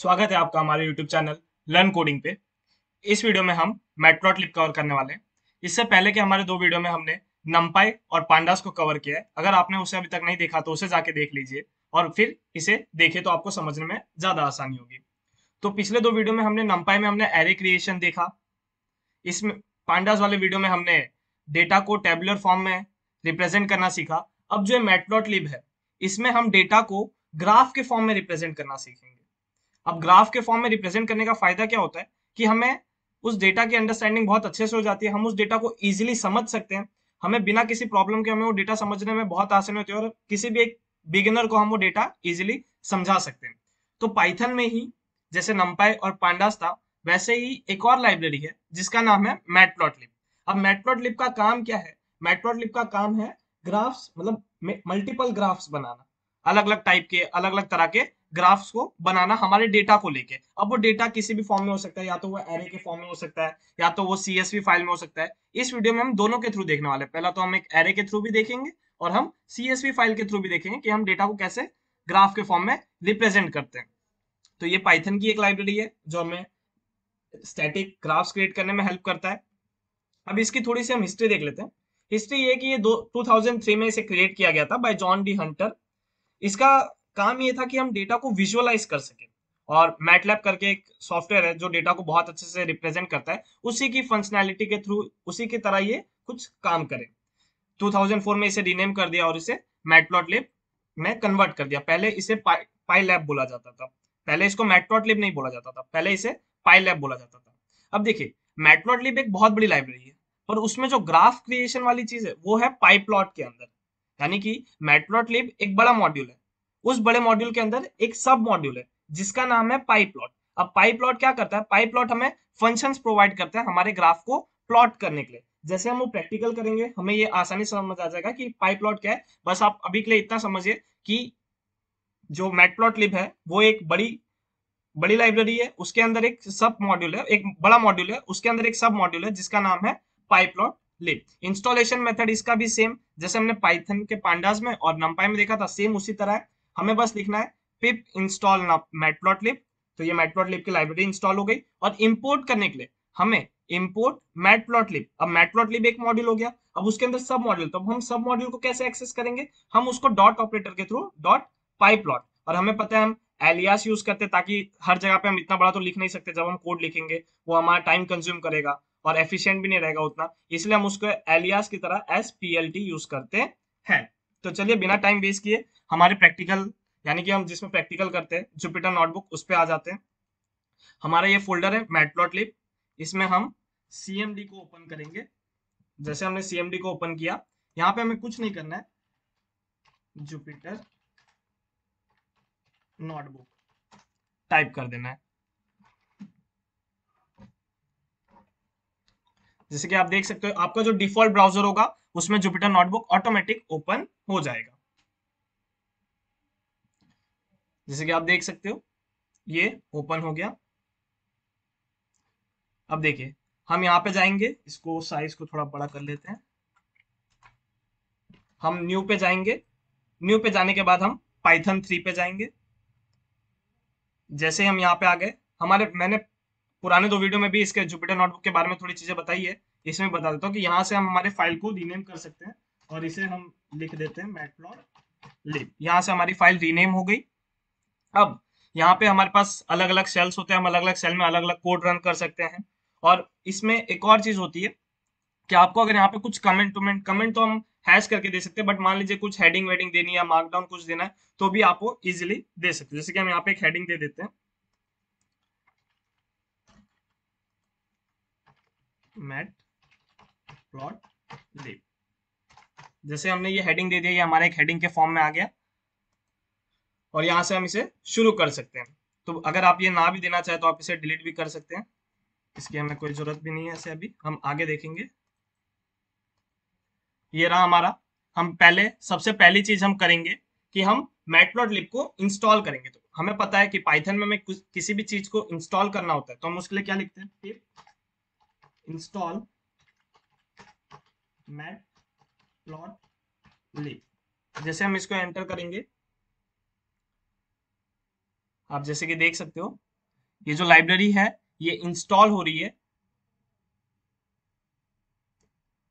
स्वागत है आपका हमारे YouTube चैनल लर्न कोडिंग पे। इस वीडियो में हम मैटप्लॉटलिब कवर करने वाले हैं। इससे पहले के हमारे दो वीडियो में हमने नमपाई और पांडास को कवर किया है। अगर आपने उसे अभी तक नहीं देखा तो उसे जाके देख लीजिए और फिर इसे देखें तो आपको समझने में ज्यादा आसानी होगी। तो पिछले दो वीडियो में हमने नमपाई में हमने एरे क्रिएशन देखा। इसमें पांडास वाले वीडियो में हमने डेटा को टेबुलर फॉर्म में रिप्रेजेंट करना सीखा। अब जो मैटप्लॉटलिब है इसमें हम डेटा को ग्राफ के फॉर्म में रिप्रेजेंट करना सीखेंगे। अब ग्राफ के फॉर्म में रिप्रेजेंट करने का फायदा क्या होता है कि हमें उस डेटा की अंडरस्टैंडिंग बहुत अच्छे से हो जाती है। हम उस डेटा को इजीली समझ सकते हैं। हमें बिना किसी प्रॉब्लम के हमें वो डेटा समझने में बहुत आसानी होती है और किसी भी एक बिगिनर को हम वो डेटा इजीली समझा सकते हैं। तो पाइथन में ही जैसे नमपाई और पांडास था वैसे ही एक और लाइब्रेरी है जिसका नाम है मैटप्लॉटलिब। अब मैटप्लॉटलिब का काम क्या है? मैटप्लॉटलिब का काम है ग्राफ्स मतलब मल्टीपल ग्राफ्स बनाना, अलग अलग टाइप के अलग अलग तरह के ग्राफ्स को बनाना हमारे डेटा को लेके। अब वो डेटा किसी भी फॉर्म में हो सकता है, या तो वो एरे के फॉर्म में हो सकता है या तो वो सीएसवी फाइल में हो सकता है। इस वीडियो में हम दोनों के थ्रू देखने वाले हैं। पहला तो हम एक एरे के थ्रू भी देखेंगे और हम सीएसवी फाइल के थ्रू भी देखेंगे कि हम डेटा को कैसे ग्राफ के फॉर्म में रिप्रेजेंट करते हैं। तो ये पाइथन की एक लाइब्रेरी है जो हमें स्टैटिक ग्राफ्स क्रिएट करने में हेल्प करता है। अब इसकी थोड़ी सी हम हिस्ट्री देख लेते हैं। हिस्ट्री ये कि ये 2003 में इसे क्रिएट किया गया था बाय जॉन डी हंटर। इसका काम ये था कि हम डेटा को विजुअलाइज कर सकें। और मैटलैब करके एक सॉफ्टवेयर है जो डेटा को बहुत अच्छे से रिप्रेजेंट करता है, उसी की फंक्शनैलिटी के थ्रू उसी की तरह ये कुछ काम करे। 2004 में इसे रीनेम कर दिया और इसे मैटप्लॉटलिब में कन्वर्ट कर दिया। पहले इसे पाई लैब बोला जाता था। पहले इसको मैटप्लॉटलिब नहीं बोला जाता था, पहले इसे पाई लैब बोला जाता था। अब देखिए, मैटप्लॉटलिब एक बहुत बड़ी लाइब्रेरी है पर उसमें जो ग्राफ क्रिएशन वाली चीज है वो है पाईप्लॉट के अंदर। यानी कि मैटप्लॉटलिब एक बड़ा मॉड्यूल है, उस बड़े मॉड्यूल के अंदर एक सब मॉड्यूल है जिसका नाम है पाईप्लॉट। अब पाईप्लॉट क्या करता है? पाईप्लॉट हमें फंक्शंस प्रोवाइड करता है हमारे ग्राफ को प्लॉट करने के लिए। जैसे हम वो प्रैक्टिकल करेंगे हमें ये आसानी से समझ आ जाएगा कि पाई प्लॉट क्या है। बस आप अभी के लिए इतना समझिए कि जो मैटप्लॉटलिब है वो एक बड़ी बड़ी लाइब्रेरी है, उसके अंदर एक सब मॉड्यूल है, एक बड़ा मॉड्यूल है, उसके अंदर एक सब मॉड्यूल है जिसका नाम है पाईप्लॉट लिब। इंस्टॉलेशन मेथड इसका भी सेम जैसे हमने पाइथन के पांडास में और नमपाई में देखा था, सेम उसी तरह है। हमें बस लिखना है पिप इंस्टॉल मैटप्लॉटलिब। तो ये मैटप्लॉटलिब की लाइब्रेरी इंस्टॉल हो गई। और इंपोर्ट करने के लिए हमें इंपोर्ट मैटप्लॉटलिब। अब मैटप्लॉटलिब एक मॉड्यूल हो गया, अब उसके अंदर सब मॉड्यूल। तो अब हम सब मॉड्यूल को कैसे एक्सेस करेंगे? हम उसको डॉट ऑपरेटर के थ्रू डॉट पाईप्लॉट। और हमें पता है हम एलियास यूज करते हैं ताकि हर जगह पे हम इतना बड़ा तो लिख नहीं सकते। जब हम कोड लिखेंगे वो हमारा टाइम कंज्यूम करेगा और एफिशिएंट भी नहीं रहेगा उतना, इसलिए हम उसको एलियास की तरह SPLT यूज करते हैं। तो चलिए बिना टाइम वेस्ट किए हमारे प्रैक्टिकल, यानी कि हम जिसमें प्रैक्टिकल करते हैं जुपिटर नोटबुक, उस पर आ जाते हैं। हमारा ये फोल्डर है मैटप्लॉटलिब। इसमें हम CMD को ओपन करेंगे। जैसे हमने CMD को ओपन किया, यहाँ पे हमें कुछ नहीं करना है, जुपिटर नोटबुक टाइप कर देना है। जैसे कि आप देख सकते हो आपका जो डिफॉल्ट ब्राउजर होगा उसमें जुपिटर नोटबुक ऑटोमेटिक ओपन हो जाएगा। जैसे कि आप देख सकते हो ये ओपन हो गया। अब देखिए हम यहाँ पे जाएंगे, इसको साइज को थोड़ा बड़ा कर लेते हैं। हम न्यू पे जाएंगे। न्यू पे जाने के बाद हम पाइथन 3 पे जाएंगे। जैसे हम यहाँ पे आ गए, हमारे मैंने पुराने दो वीडियो में भी इसके जुपिटर नोटबुक के बारे में थोड़ी चीजें बताई है। इसमें बता देता हूँ कि यहाँ से हम हमारे फाइल को रीनेम कर सकते हैं और इसे हम लिख देते हैं मैटप्लॉटलिब। यहाँ से हमारी फाइल रीनेम हो गई। अब यहाँ पे हमारे पास अलग अलग सेल्स होते हैं, हम अलग अलग सेल में अलग अलग कोड रन कर सकते हैं। और इसमें एक और चीज होती है कि आपको अगर यहाँ पे कुछ कमेंट तो हम हैश करके दे सकते हैं, बट मान लीजिए कुछ हेडिंग वेडिंग देनी है या मार्कडाउन कुछ देना है तो भी आप वो इजिली दे सकते हैं। जैसे कि हम यहाँ पे एक हेडिंग दे देते हैं, मैट प्लॉट लिब। जैसे हमने ये हेडिंग दे दिया, ये हमारे एक हेडिंग के फॉर्म में आ गया और यहाँ से हम इसे शुरू कर सकते हैं। तो अगर आप ये ना भी देना चाहे तो आप इसे डिलीट भी कर सकते हैं, इसकी हमें कोई जरूरत भी नहीं है। ऐसे अभी हम आगे देखेंगे। ये रहा हमारा। हम पहले सबसे पहली चीज हम करेंगे कि हम मैटप्लॉटलिब को इंस्टॉल करेंगे। तो हमें पता है कि पाइथन में हमें किसी भी चीज को इंस्टॉल करना होता है तो हम उसके लिए क्या लिखते हैं? पिप इंस्टॉल मैटप्लॉटलिब। जैसे हम इसको एंटर करेंगे, आप जैसे कि देख सकते हो ये जो लाइब्रेरी है ये इंस्टॉल हो रही है,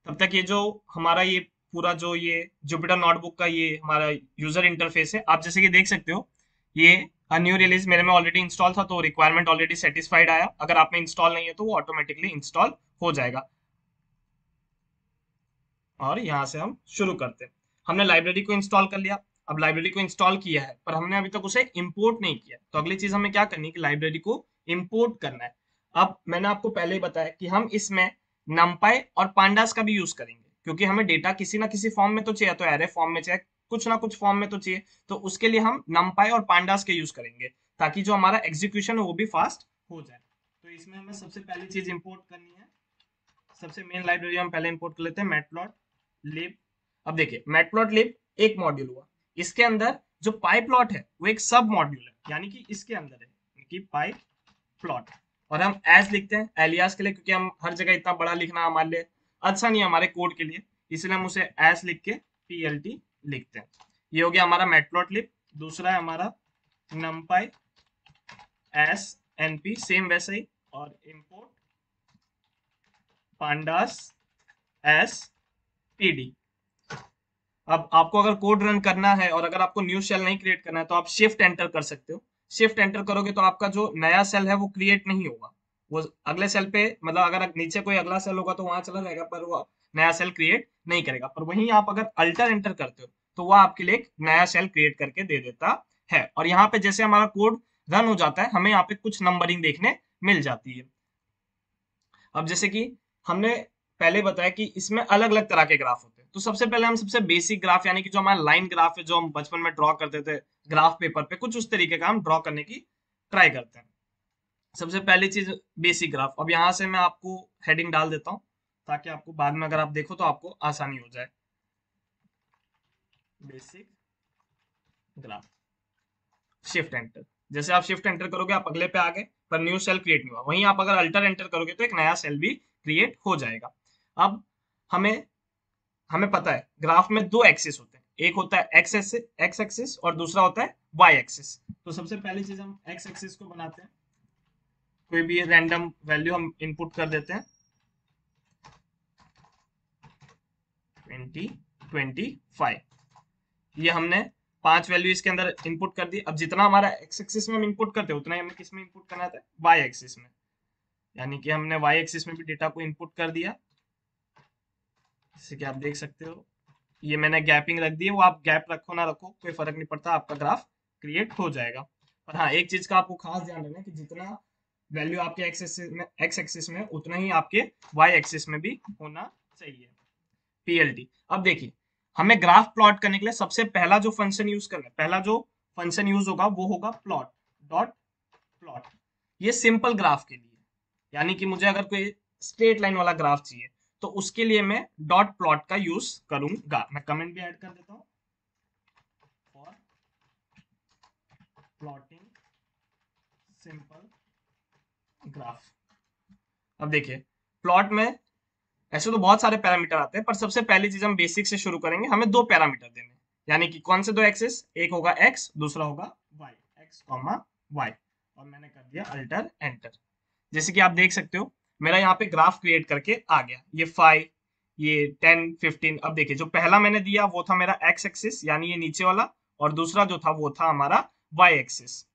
तब तक ये जो हमारा ये पूरा जो ये जुपिटर नोटबुक का ये हमारा यूजर इंटरफेस है, आप जैसे कि देख सकते हो, ये न्यू रिलीज मेरे में ऑलरेडी इंस्टॉल था तो रिक्वायरमेंट ऑलरेडी सेटिस्फाइड आया। अगर आप में इंस्टॉल नहीं है तो वो ऑटोमेटिकली इंस्टॉल हो जाएगा। और यहाँ से हम शुरू करते हैं। हमने लाइब्रेरी को इंस्टॉल कर लिया। अब लाइब्रेरी को इंस्टॉल किया है पर हमने अभी तक उसे इंपोर्ट नहीं किया, तो अगली चीज हमें क्या करनी है कि लाइब्रेरी को इंपोर्ट करना है। अब मैंने आपको पहले ही बताया कि हम इसमें numpy और pandas का भी यूज करेंगे, क्योंकि हमें डेटा किसी ना किसी फॉर्म में तो चाहिए, तो एरे फॉर्म में चाहिए, कुछ ना कुछ फॉर्म में तो चाहिए, तो उसके लिए हम numpy और pandas के यूज करेंगे ताकि जो हमारा एग्जीक्यूशन है वो भी फास्ट हो जाए। तो इसमें हमें सबसे पहली चीज इंपोर्ट करनी है, सबसे मेन लाइब्रेरी हम पहले इंपोर्ट कर लेते हैं मैटप्लॉटलिब। अब देखिए मैटप्लॉटलिब एक मॉड्यूल हुआ, इसके अंदर जो पाई प्लॉट है वो एक सब मॉड्यूल है, यानी कि इसके अंदर है कि पाई प्लॉट। और हम एज लिखते हैं एलियास के लिए, क्योंकि हम हर जगह इतना बड़ा लिखना हमारे लिए अच्छा नहीं है हमारे कोड के लिए, इसलिए हम उसे एज लिख के पीएलटी लिखते हैं। ये हो गया हमारा मैटप्लॉटलिब। दूसरा है हमारा numpy एस एनपी, सेम वैसे ही, और इंपोर्ट pandas एस पीडी। अब आपको अगर कोड रन करना है और अगर आपको न्यू सेल नहीं क्रिएट करना है तो आप शिफ्ट एंटर कर सकते हो। शिफ्ट एंटर करोगे तो आपका जो नया सेल है वो क्रिएट नहीं होगा, वो अगले सेल पे, मतलब अगर नीचे कोई अगला सेल होगा तो वहां चला जाएगा पर वो नया सेल क्रिएट नहीं करेगा। पर वहीं आप अगर अल्टर एंटर करते हो तो वो आपके लिए एक नया सेल क्रिएट करके दे देता है। और यहाँ पे जैसे हमारा कोड रन हो जाता है हमें यहाँ पे कुछ नंबरिंग देखने मिल जाती है। अब जैसे कि हमने पहले बताया कि इसमें अलग अलग तरह के ग्राफ होते हैं, तो सबसे पहले हम सबसे बेसिक ग्राफ यानी कि जो हमारा लाइन ग्राफ है, जो हम बचपन में ड्रॉ करते थे ग्राफ पेपर पे, कुछ उस तरीके का हम ड्रॉ करने की ट्राई करते हैं। सबसे पहली चीज बेसिक ग्राफ। अब यहाँ से मैं आपको हेडिंग डाल देता हूँ ताकि आपको बाद में अगर आप देखो तो आपको आसानी हो जाए। Basic graph, shift enter. जैसे आप शिफ्ट एंटर करोगे आप अगले पे आ गए पर न्यू सेल क्रिएट नहीं हुआ, वहीं आप अगर अल्टर एंटर करोगे तो एक नया सेल भी क्रिएट हो जाएगा। अब हमें हमें पता है ग्राफ में दो एक्सिस होते हैं, एक होता है एक्स एक्सिस और दूसरा होता है वाई एक्सिस। तो सबसे पहली चीज हम एक्स एक्सिस को बनाते हैं, कोई भी रैंडम वैल्यू हम इनपुट कर देते हैं 2025। ये हमने 5 वैल्यू इसके अंदर इनपुट कर दी। अब जितना हमारा एक्स एक्सिस में हम इनपुट करते हैं उतना ही हमें किस में इनपुट करना था, वाई एक्सिस में, यानी कि हमने वाई एक्सिस में भी डेटा को इनपुट कर दिया। जैसे कि आप देख सकते हो ये मैंने गैपिंग रख दी है, वो आप गैप रखो ना रखो कोई फर्क नहीं पड़ता, आपका ग्राफ क्रिएट हो जाएगा। पर हाँ एक चीज का आपको खास ध्यान रखना है कि जितना वैल्यू आपके एक्स एक्सिस में उतना ही आपके वाई एक्सिस में भी होना चाहिए। पीएलटी। अब देखिए हमें ग्राफ प्लॉट करने के लिए सबसे पहला जो फंक्शन यूज करना है, पहला जो फंक्शन यूज होगा वो होगा प्लॉट डॉट प्लॉट। ये सिंपल ग्राफ के लिए, यानी कि मुझे अगर कोई स्ट्रेट लाइन वाला ग्राफ चाहिए तो उसके लिए मैं डॉट प्लॉट का यूज करूंगा। मैं कमेंट भी ऐड कर देता हूं, फॉर प्लॉटिंग सिंपल ग्राफ। अब देखिए प्लॉट में ऐसे तो बहुत सारे पैरामीटर आते हैं पर सबसे पहली चीज हम बेसिक से शुरू करेंगे, हमें दो पैरामीटर देने हैं, यानी कि कौन से दो एक्सिस, एक होगा एक्स दूसरा होगा वाई, एक्स कॉमा वाई। और मैंने कर दिया अल्टर एंटर। जैसे कि आप देख सकते हो मेरा यहाँ पे ग्राफ क्रिएट करके आ गया, ये 5, ये 10, 15। अब देखिए जो पहला मैंने दिया वो था मेरा एक्स एक्सिस यानी ये नीचे वाला, और दूसरा जो था वो था हमारा वाई एक्सिस।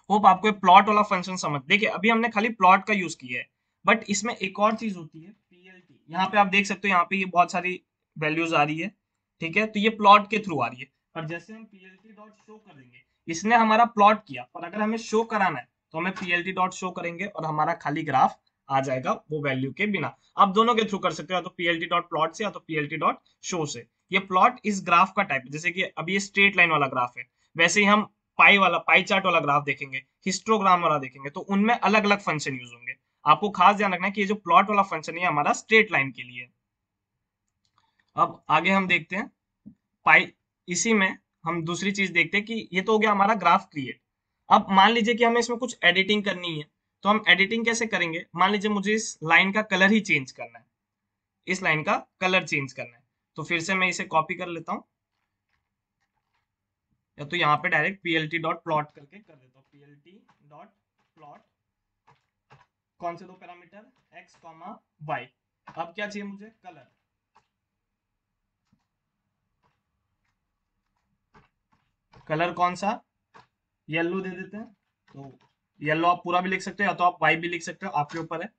होप आपको ये प्लॉट वाला फंक्शन समझ। देखिए अभी हमने खाली प्लॉट का यूज किया है, बट इसमें एक और चीज होती है पीएलटी। यहाँ पे आप देख सकते हो यहाँ पे ये बहुत सारी वैल्यूज आ रही है, ठीक है, तो ये प्लॉट के थ्रू आ रही है। और जैसे हम पीएलटी डॉट शो कर देंगे, इसने हमारा प्लॉट किया और अगर हमें शो कराना है तो हमें पीएलटी डॉट शो करेंगे और हमारा खाली ग्राफ आ जाएगा वो वैल्यू के बिना। आप दोनों के थ्रू कर सकते हो, या तो पीएलटी डॉट प्लॉट से या तो पीएलटी डॉट शो से। ये प्लॉट इस ग्राफ का टाइप है, जैसे कि अभी ये स्ट्रेट लाइन वाला ग्राफ है, वैसे ही हम पाई चार्ट वाला ग्राफ देखेंगे, हिस्टोग्राम वाला देखेंगे, तो उनमें अलग अलग फंक्शन यूज होंगे। आपको खास ध्यान रखना है कि ये जो प्लॉट वाला फंक्शन है हमारा स्ट्रेट लाइन के लिए। अब आगे हम देखते हैं पाई, इसी में हम दूसरी चीज देखते हैं कि ये तो हो गया हमारा ग्राफ क्रिएट। अब मान लीजिए कि हमें इसमें कुछ एडिटिंग करनी है, तो हम एडिटिंग कैसे करेंगे। मान लीजिए मुझे इस लाइन का कलर ही चेंज करना है, इस लाइन का कलर चेंज करना है, तो फिर से मैं इसे कॉपी कर लेता हूँ, या तो यहाँ पे डायरेक्ट plt डॉट प्लॉट करके कर देता हूँ, plt डॉट प्लॉट कौन से दो पैरामीटर एक्स कॉमा वाई। अब क्या चाहिए मुझे, कलर। कलर कौन सा, येलो दे देते हैं। तो येलो आप पूरा भी लिख सकते हो या तो आप वाई भी लिख सकते हो, आपके ऊपर है।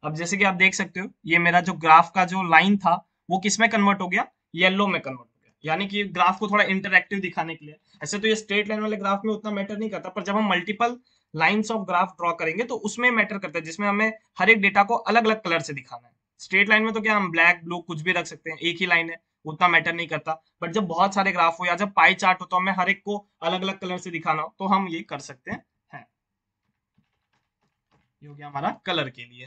अब जैसे कि आप देख सकते हो ये मेरा जो ग्राफ का जो लाइन था वो किस में कन्वर्ट हो गया, येलो में कन्वर्ट हो गया। यानी कि ग्राफ को थोड़ा इंटरैक्टिव दिखाने के लिए। ऐसे तो ये स्ट्रेट लाइन वाले ग्राफ में उतना मैटर नहीं करता, पर जब हम multiple lines of graph draw करेंगे तो उसमें मैटर करता है, जिसमें हमें हर एक डेटा को अलग अलग कलर से दिखाना है। स्ट्रेट लाइन में तो क्या हम ब्लैक ब्लू कुछ भी रख सकते हैं, एक ही लाइन है, उतना मैटर नहीं करता। बट जब बहुत सारे ग्राफ हो या जब पाई चार्ट हो तो हमें हर एक को अलग अलग कलर से दिखाना हो तो हम ये कर सकते हैं। ये हो गया हमारा कलर के लिए।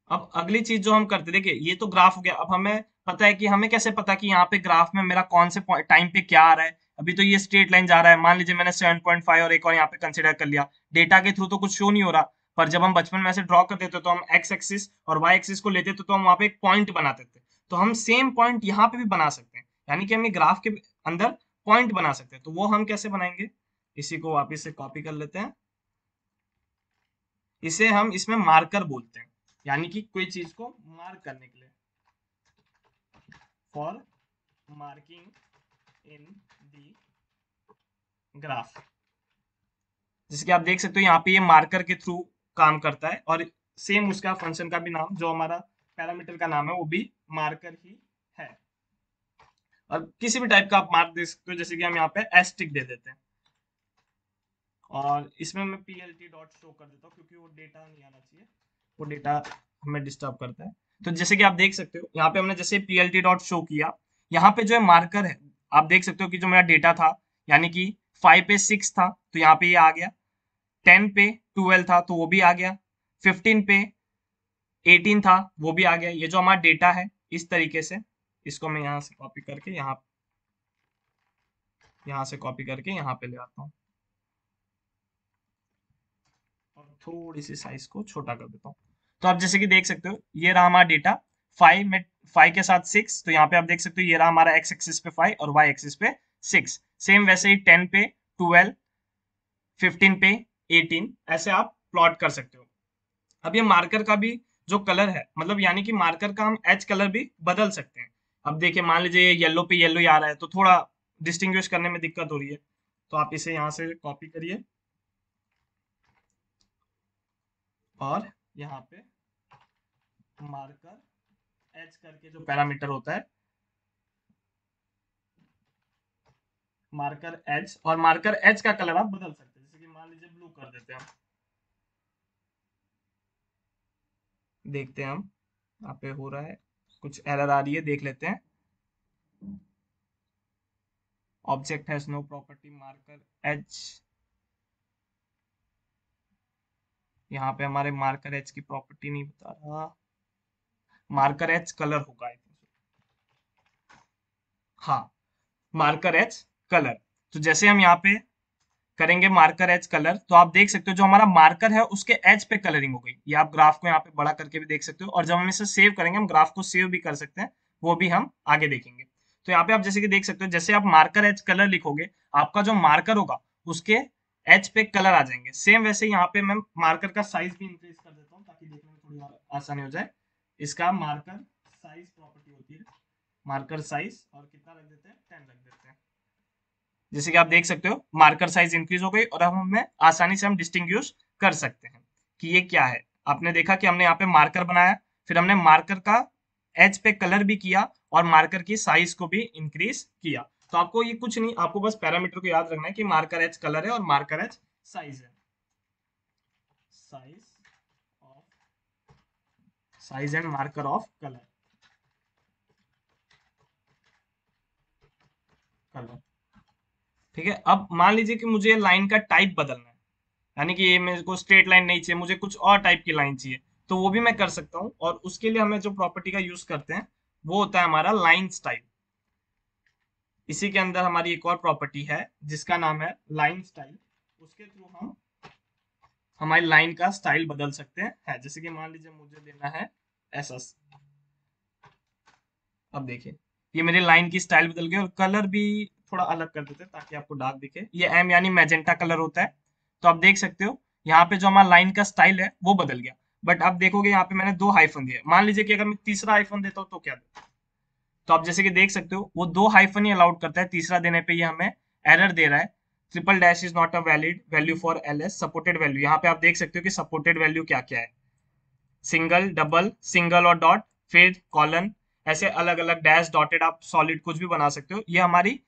अब अगली चीज जो हम करते, देखिए ये तो ग्राफ हो गया। अब हमें पता है कि हमें कैसे पता कि यहाँ पे ग्राफ में मेरा कौन से टाइम पे क्या आ रहा है। अभी तो ये स्ट्रेट लाइन जा रहा है, मान लीजिए मैंने 7.5 और एक और यहाँ पे कंसिडर कर लिया। डेटा के थ्रू तो कुछ शो नहीं हो रहा, पर जब हम बचपन में ऐसे ड्रॉ करते थे तो हम एक्स एक्सिस और वाई एक्सिस को लेते थे तो हम वहाँ पे एक पॉइंट बनाते थे। तो हम सेम पॉइंट यहाँ पे भी बना सकते हैं, यानी कि हम ये ग्राफ के अंदर पॉइंट बना सकते हैं। तो वो हम कैसे बनाएंगे, इसी को वापिस से कॉपी कर लेते हैं। इसे हम इसमें मार्कर बोलते हैं, यानी कि कोई चीज को मार्क करने के लिए, for marking in the graph. जैसे कि आप देख सकते हो यहाँ पे ये मार्कर के थ्रू काम करता है, और सेम उसका फंक्शन का भी नाम, जो हमारा पैरामीटर का नाम है, वो भी मार्कर ही है। और किसी भी टाइप का आप मार्क दे सकते हो, जैसे कि हम यहाँ पे एस्टिक दे देते हैं। और इसमें मैं plt डॉट शो कर देता हूँ, क्योंकि वो डेटा नहीं आना चाहिए, वो डेटा हमें डिस्टर्ब करता है। तो जैसे कि आप देख सकते हो यहाँ पे हमने जैसे plt डॉट शो किया, यहाँ पे जो है मार्कर है, आप देख सकते हो कि जो मेरा डेटा था, यानी कि 5 पे 6 था तो यहाँ पे ये आ गया, 10 पे 12 था तो वो भी आ गया, 15 पे 18 था वो भी आ गया। ये जो हमारा डेटा है इस तरीके से, इसको मैं यहाँ से कॉपी करके यहाँ से कॉपी करके यहाँ पे ले आता हूँ, और थोड़ी सी साइज को छोटा कर देता हूँ। तो आप जैसे कि देख सकते हो ये रहा हमारा डेटा, 5 में 5 के साथ 6, तो यहाँ पे आप देख सकते हो ये रहा हमारा एक्स एक्सिस पे 5 और वाई एक्सिस पे 6। सेम वैसे ही 10 पे 12, 15 पे 18, ऐसे आप प्लॉट कर सकते हो। अब ये मार्कर का भी जो कलर है, मतलब यानी कि मार्कर का हम एच कलर भी बदल सकते हैं। अब देखिए मान लीजिए ये येलो पे येलो ही आ रहा है तो थोड़ा डिस्टिंग्विश करने में दिक्कत हो रही है, तो आप इसे यहाँ से कॉपी करिए और यहाँ पे मार्कर एच करके जो पैरामीटर होता है, मार्कर एच, और मार्कर एच का कलर आप बदल सकते हैं। जैसे कि मान लीजिए ब्लू कर देते हैं, देखते हैं हम यहाँ पे हो रहा है, कुछ एरर आ रही है, देख लेते हैं। Object has no property marker H, यहाँ पे हमारे मार्कर एच की प्रॉपर्टी नहीं बता रहा, मार्कर एच कलर होगा I think। हाँ, मार्कर एच कलर। तो जैसे हम यहाँ पे करेंगे मार्कर एच कलर, तो आप देख सकते हो जो हमारा मार्कर है उसके एच पे कलरिंग हो गई। ये आप ग्राफ को यहाँ पे बड़ा करके भी देख सकते हो, और जब हम इसे सेव करेंगे, हम ग्राफ को सेव भी कर सकते हैं, वो भी हम आगे देखेंगे। तो यहाँ पे आप जैसे कि देख सकते हो, जैसे आप मार्कर एच कलर लिखोगे, आपका जो मार्कर होगा उसके एच पे कलर आ जाएंगे। सेम वैसे यहाँ पे मैं मार्कर का साइज भी इंक्रीज कर देता हूँ ताकि देखने में थोड़ी और आसानी हो जाए। इसका मार्कर साइज प्रॉपर्टी होती है, मार्कर साइज, और कितना रख देते हैं, 10 रख देते हैं। जैसे कि आप देख सकते हो मार्कर साइज इंक्रीज हो गई, और अब हमें आसानी से हम डिस्टिंग्विश कर सकते हैं कि ये क्या है। आपने देखा कि हमने यहाँ पे मार्कर बनाया, फिर हमने मार्कर का एच पे कलर भी किया, और मार्कर की साइज को भी इंक्रीज किया। तो आपको ये कुछ नहीं, आपको बस पैरामीटर को याद रखना है कि मार्कर एच कलर है और मार्कर एच साइज है। Size of, size and marker of colour, colour. ठीक है, अब मान लीजिए कि मुझे लाइन का टाइप बदलना है, यानी कि ये मेरे को स्ट्रेट लाइन नहीं चाहिए, मुझे कुछ और टाइप की लाइन चाहिए, तो वो भी मैं कर सकता हूँ। और उसके लिए हमें जो प्रॉपर्टी का यूज करते हैं वो होता है हमारा लाइन स्टाइल। इसी के अंदर हमारी एक और प्रॉपर्टी है जिसका नाम है लाइन स्टाइल। उसके थ्रू हम हमारी लाइन का स्टाइल बदल सकते हैं। जैसे कि मान लीजिए मुझे देना है ऐसा, अब देखिए ये मेरी लाइन की स्टाइल बदल गई, और कलर भी थोड़ा अलग कर देते हैं ताकि आपको डार्क दिखे। ये एम यानी मैजेंटा कलर होता है। तो आप देख सकते हो यहाँ पे जो हमारा लाइन का स्टाइल है वो बदल गया। बट आप देखोगे यहाँ पे मैंने 2 हाइफन दिए। मान लीजिए कि अगर मैं तीसरा हाइफन देता हूँ तो क्या देता? तो आप जैसे कि देख सकते हो वो 2 हाइफन ही अलाउड करता है, तीसरा देने पे ये हमें एरर दे रहा है। Triple dash is not a valid value for LS supported value. यहाँ पे आप देख सकते हो कि सपोर्टेड वैल्यू क्या क्या है। सिंगल, डबल, सिंगल और डॉट, फिर कॉलन, ऐसे अलग अलग डैश, डॉटेड, आप सॉलिड कुछ भी बना सकते हो। ये हमारी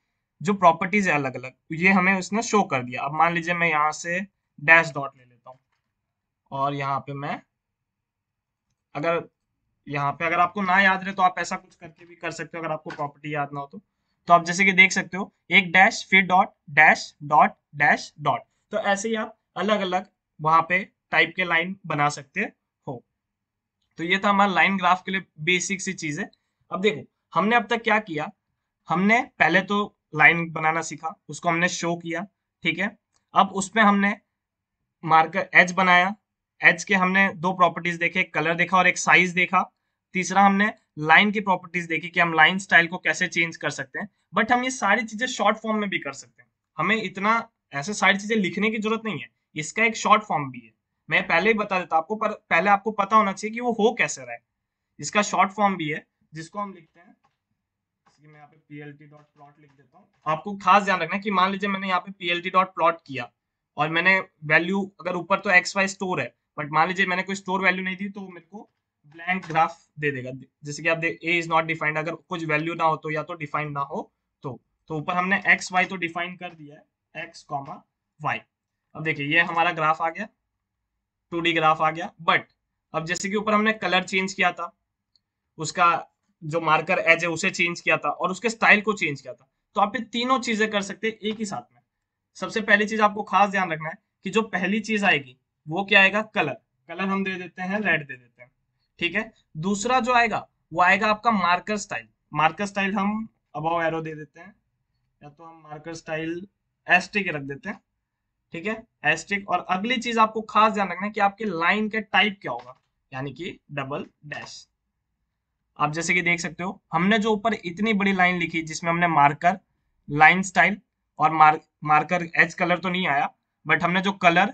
जो प्रॉपर्टीज है अलग अलग, ये हमें उसने शो कर दिया। अब मान लीजिए मैं यहाँ से डैश डॉट ले लेता हूँ और यहाँ पे मैं अगर यहाँ पे अगर आपको ना याद रहे तो आप ऐसा कुछ करके भी कर सकते हो, अगर आपको प्रॉपर्टी याद ना हो तो आप जैसे कि देख सकते हो एक डैश फिर dot dash dot dash dot. तो ऐसे ही आप अलग अलग वहां पे टाइप के लाइन बना सकते हो। तो ये था हमारा लाइन ग्राफ के लिए बेसिक सी चीज है। अब देखो हमने अब तक क्या किया, हमने पहले तो लाइन बनाना सीखा, उसको हमने शो किया, ठीक है। अब उसमें हमने मार्कर एज बनाया, एज के हमने 2 प्रॉपर्टीज देखे, एक कलर देखा और एक साइज देखा। तीसरा हमने लाइन की प्रॉपर्टीज देखी कि हम लाइन स्टाइल को कैसे चेंज कर सकते हैं। बट हम ये सारी चीजें शॉर्ट फॉर्म में भी कर सकते हैं, हमें इतना ऐसे सारी चीजें लिखने की जरूरत नहीं है। इसका एक शॉर्ट फॉर्म भी है, मैं पहले ही बता देता आपको, पर पहले आपको पता होना चाहिए कि वो हो कैसे रहा है। इसका शॉर्ट फॉर्म भी है जिसको हम लिखते हैं, मैं यहाँ पे plt डॉट प्लॉट लिख देता हूँ। आपको खास ध्यान रखना है कि मान लीजिए मैंने यहाँ पे plt डॉट प्लॉट किया और मैंने वैल्यू अगर ऊपर तो एक्स वाई स्टोर है, बट मान लीजिए मैंने कोई स्टोर वैल्यू नहीं दी तो मेरे को ब्लैंक ग्राफ दे देगा। जैसे कि आप देख ए इज नॉट डिफाइंड, अगर कुछ वैल्यू ना हो तो या तो डिफाइंड ना हो तो ऊपर हमने एक्स वाई तो डिफाइन कर दिया है, एक्स कॉमा वाई। अब देखिए ये हमारा ग्राफ आ गया, 2D ग्राफ आ गया। बट अब जैसे कि ऊपर हमने कलर चेंज किया था, उसका जो मार्कर एज है उसे चेंज किया था और उसके स्टाइल को चेंज किया था। तो आप ये तीनों चीजें कर सकते हैं एक ही साथ में। सबसे पहली चीज आपको खास ध्यान रखना है कि जो पहली चीज आएगी वो क्या आएगा, कलर। कलर हम दे देते हैं रेड दे देते हैं, ठीक है। दूसरा जो आएगा वो आएगा आपका मार्कर स्टाइल। मार्कर स्टाइल हम अबव एरो दे देते हैं, या तो हम मार्कर स्टाइल एस्ट्रिक रख देते हैं, ठीक है, एस्ट्रिक। और अगली चीज आपको खास ध्यान रखना है कि आपके लाइन का टाइप क्या होगा, यानी कि डबल डैश। आप जैसे कि देख सकते हो हमने जो ऊपर इतनी बड़ी लाइन लिखी जिसमें हमने मार्कर, लाइन स्टाइल और मार्कर एज कलर तो नहीं आया, बट हमने जो कलर,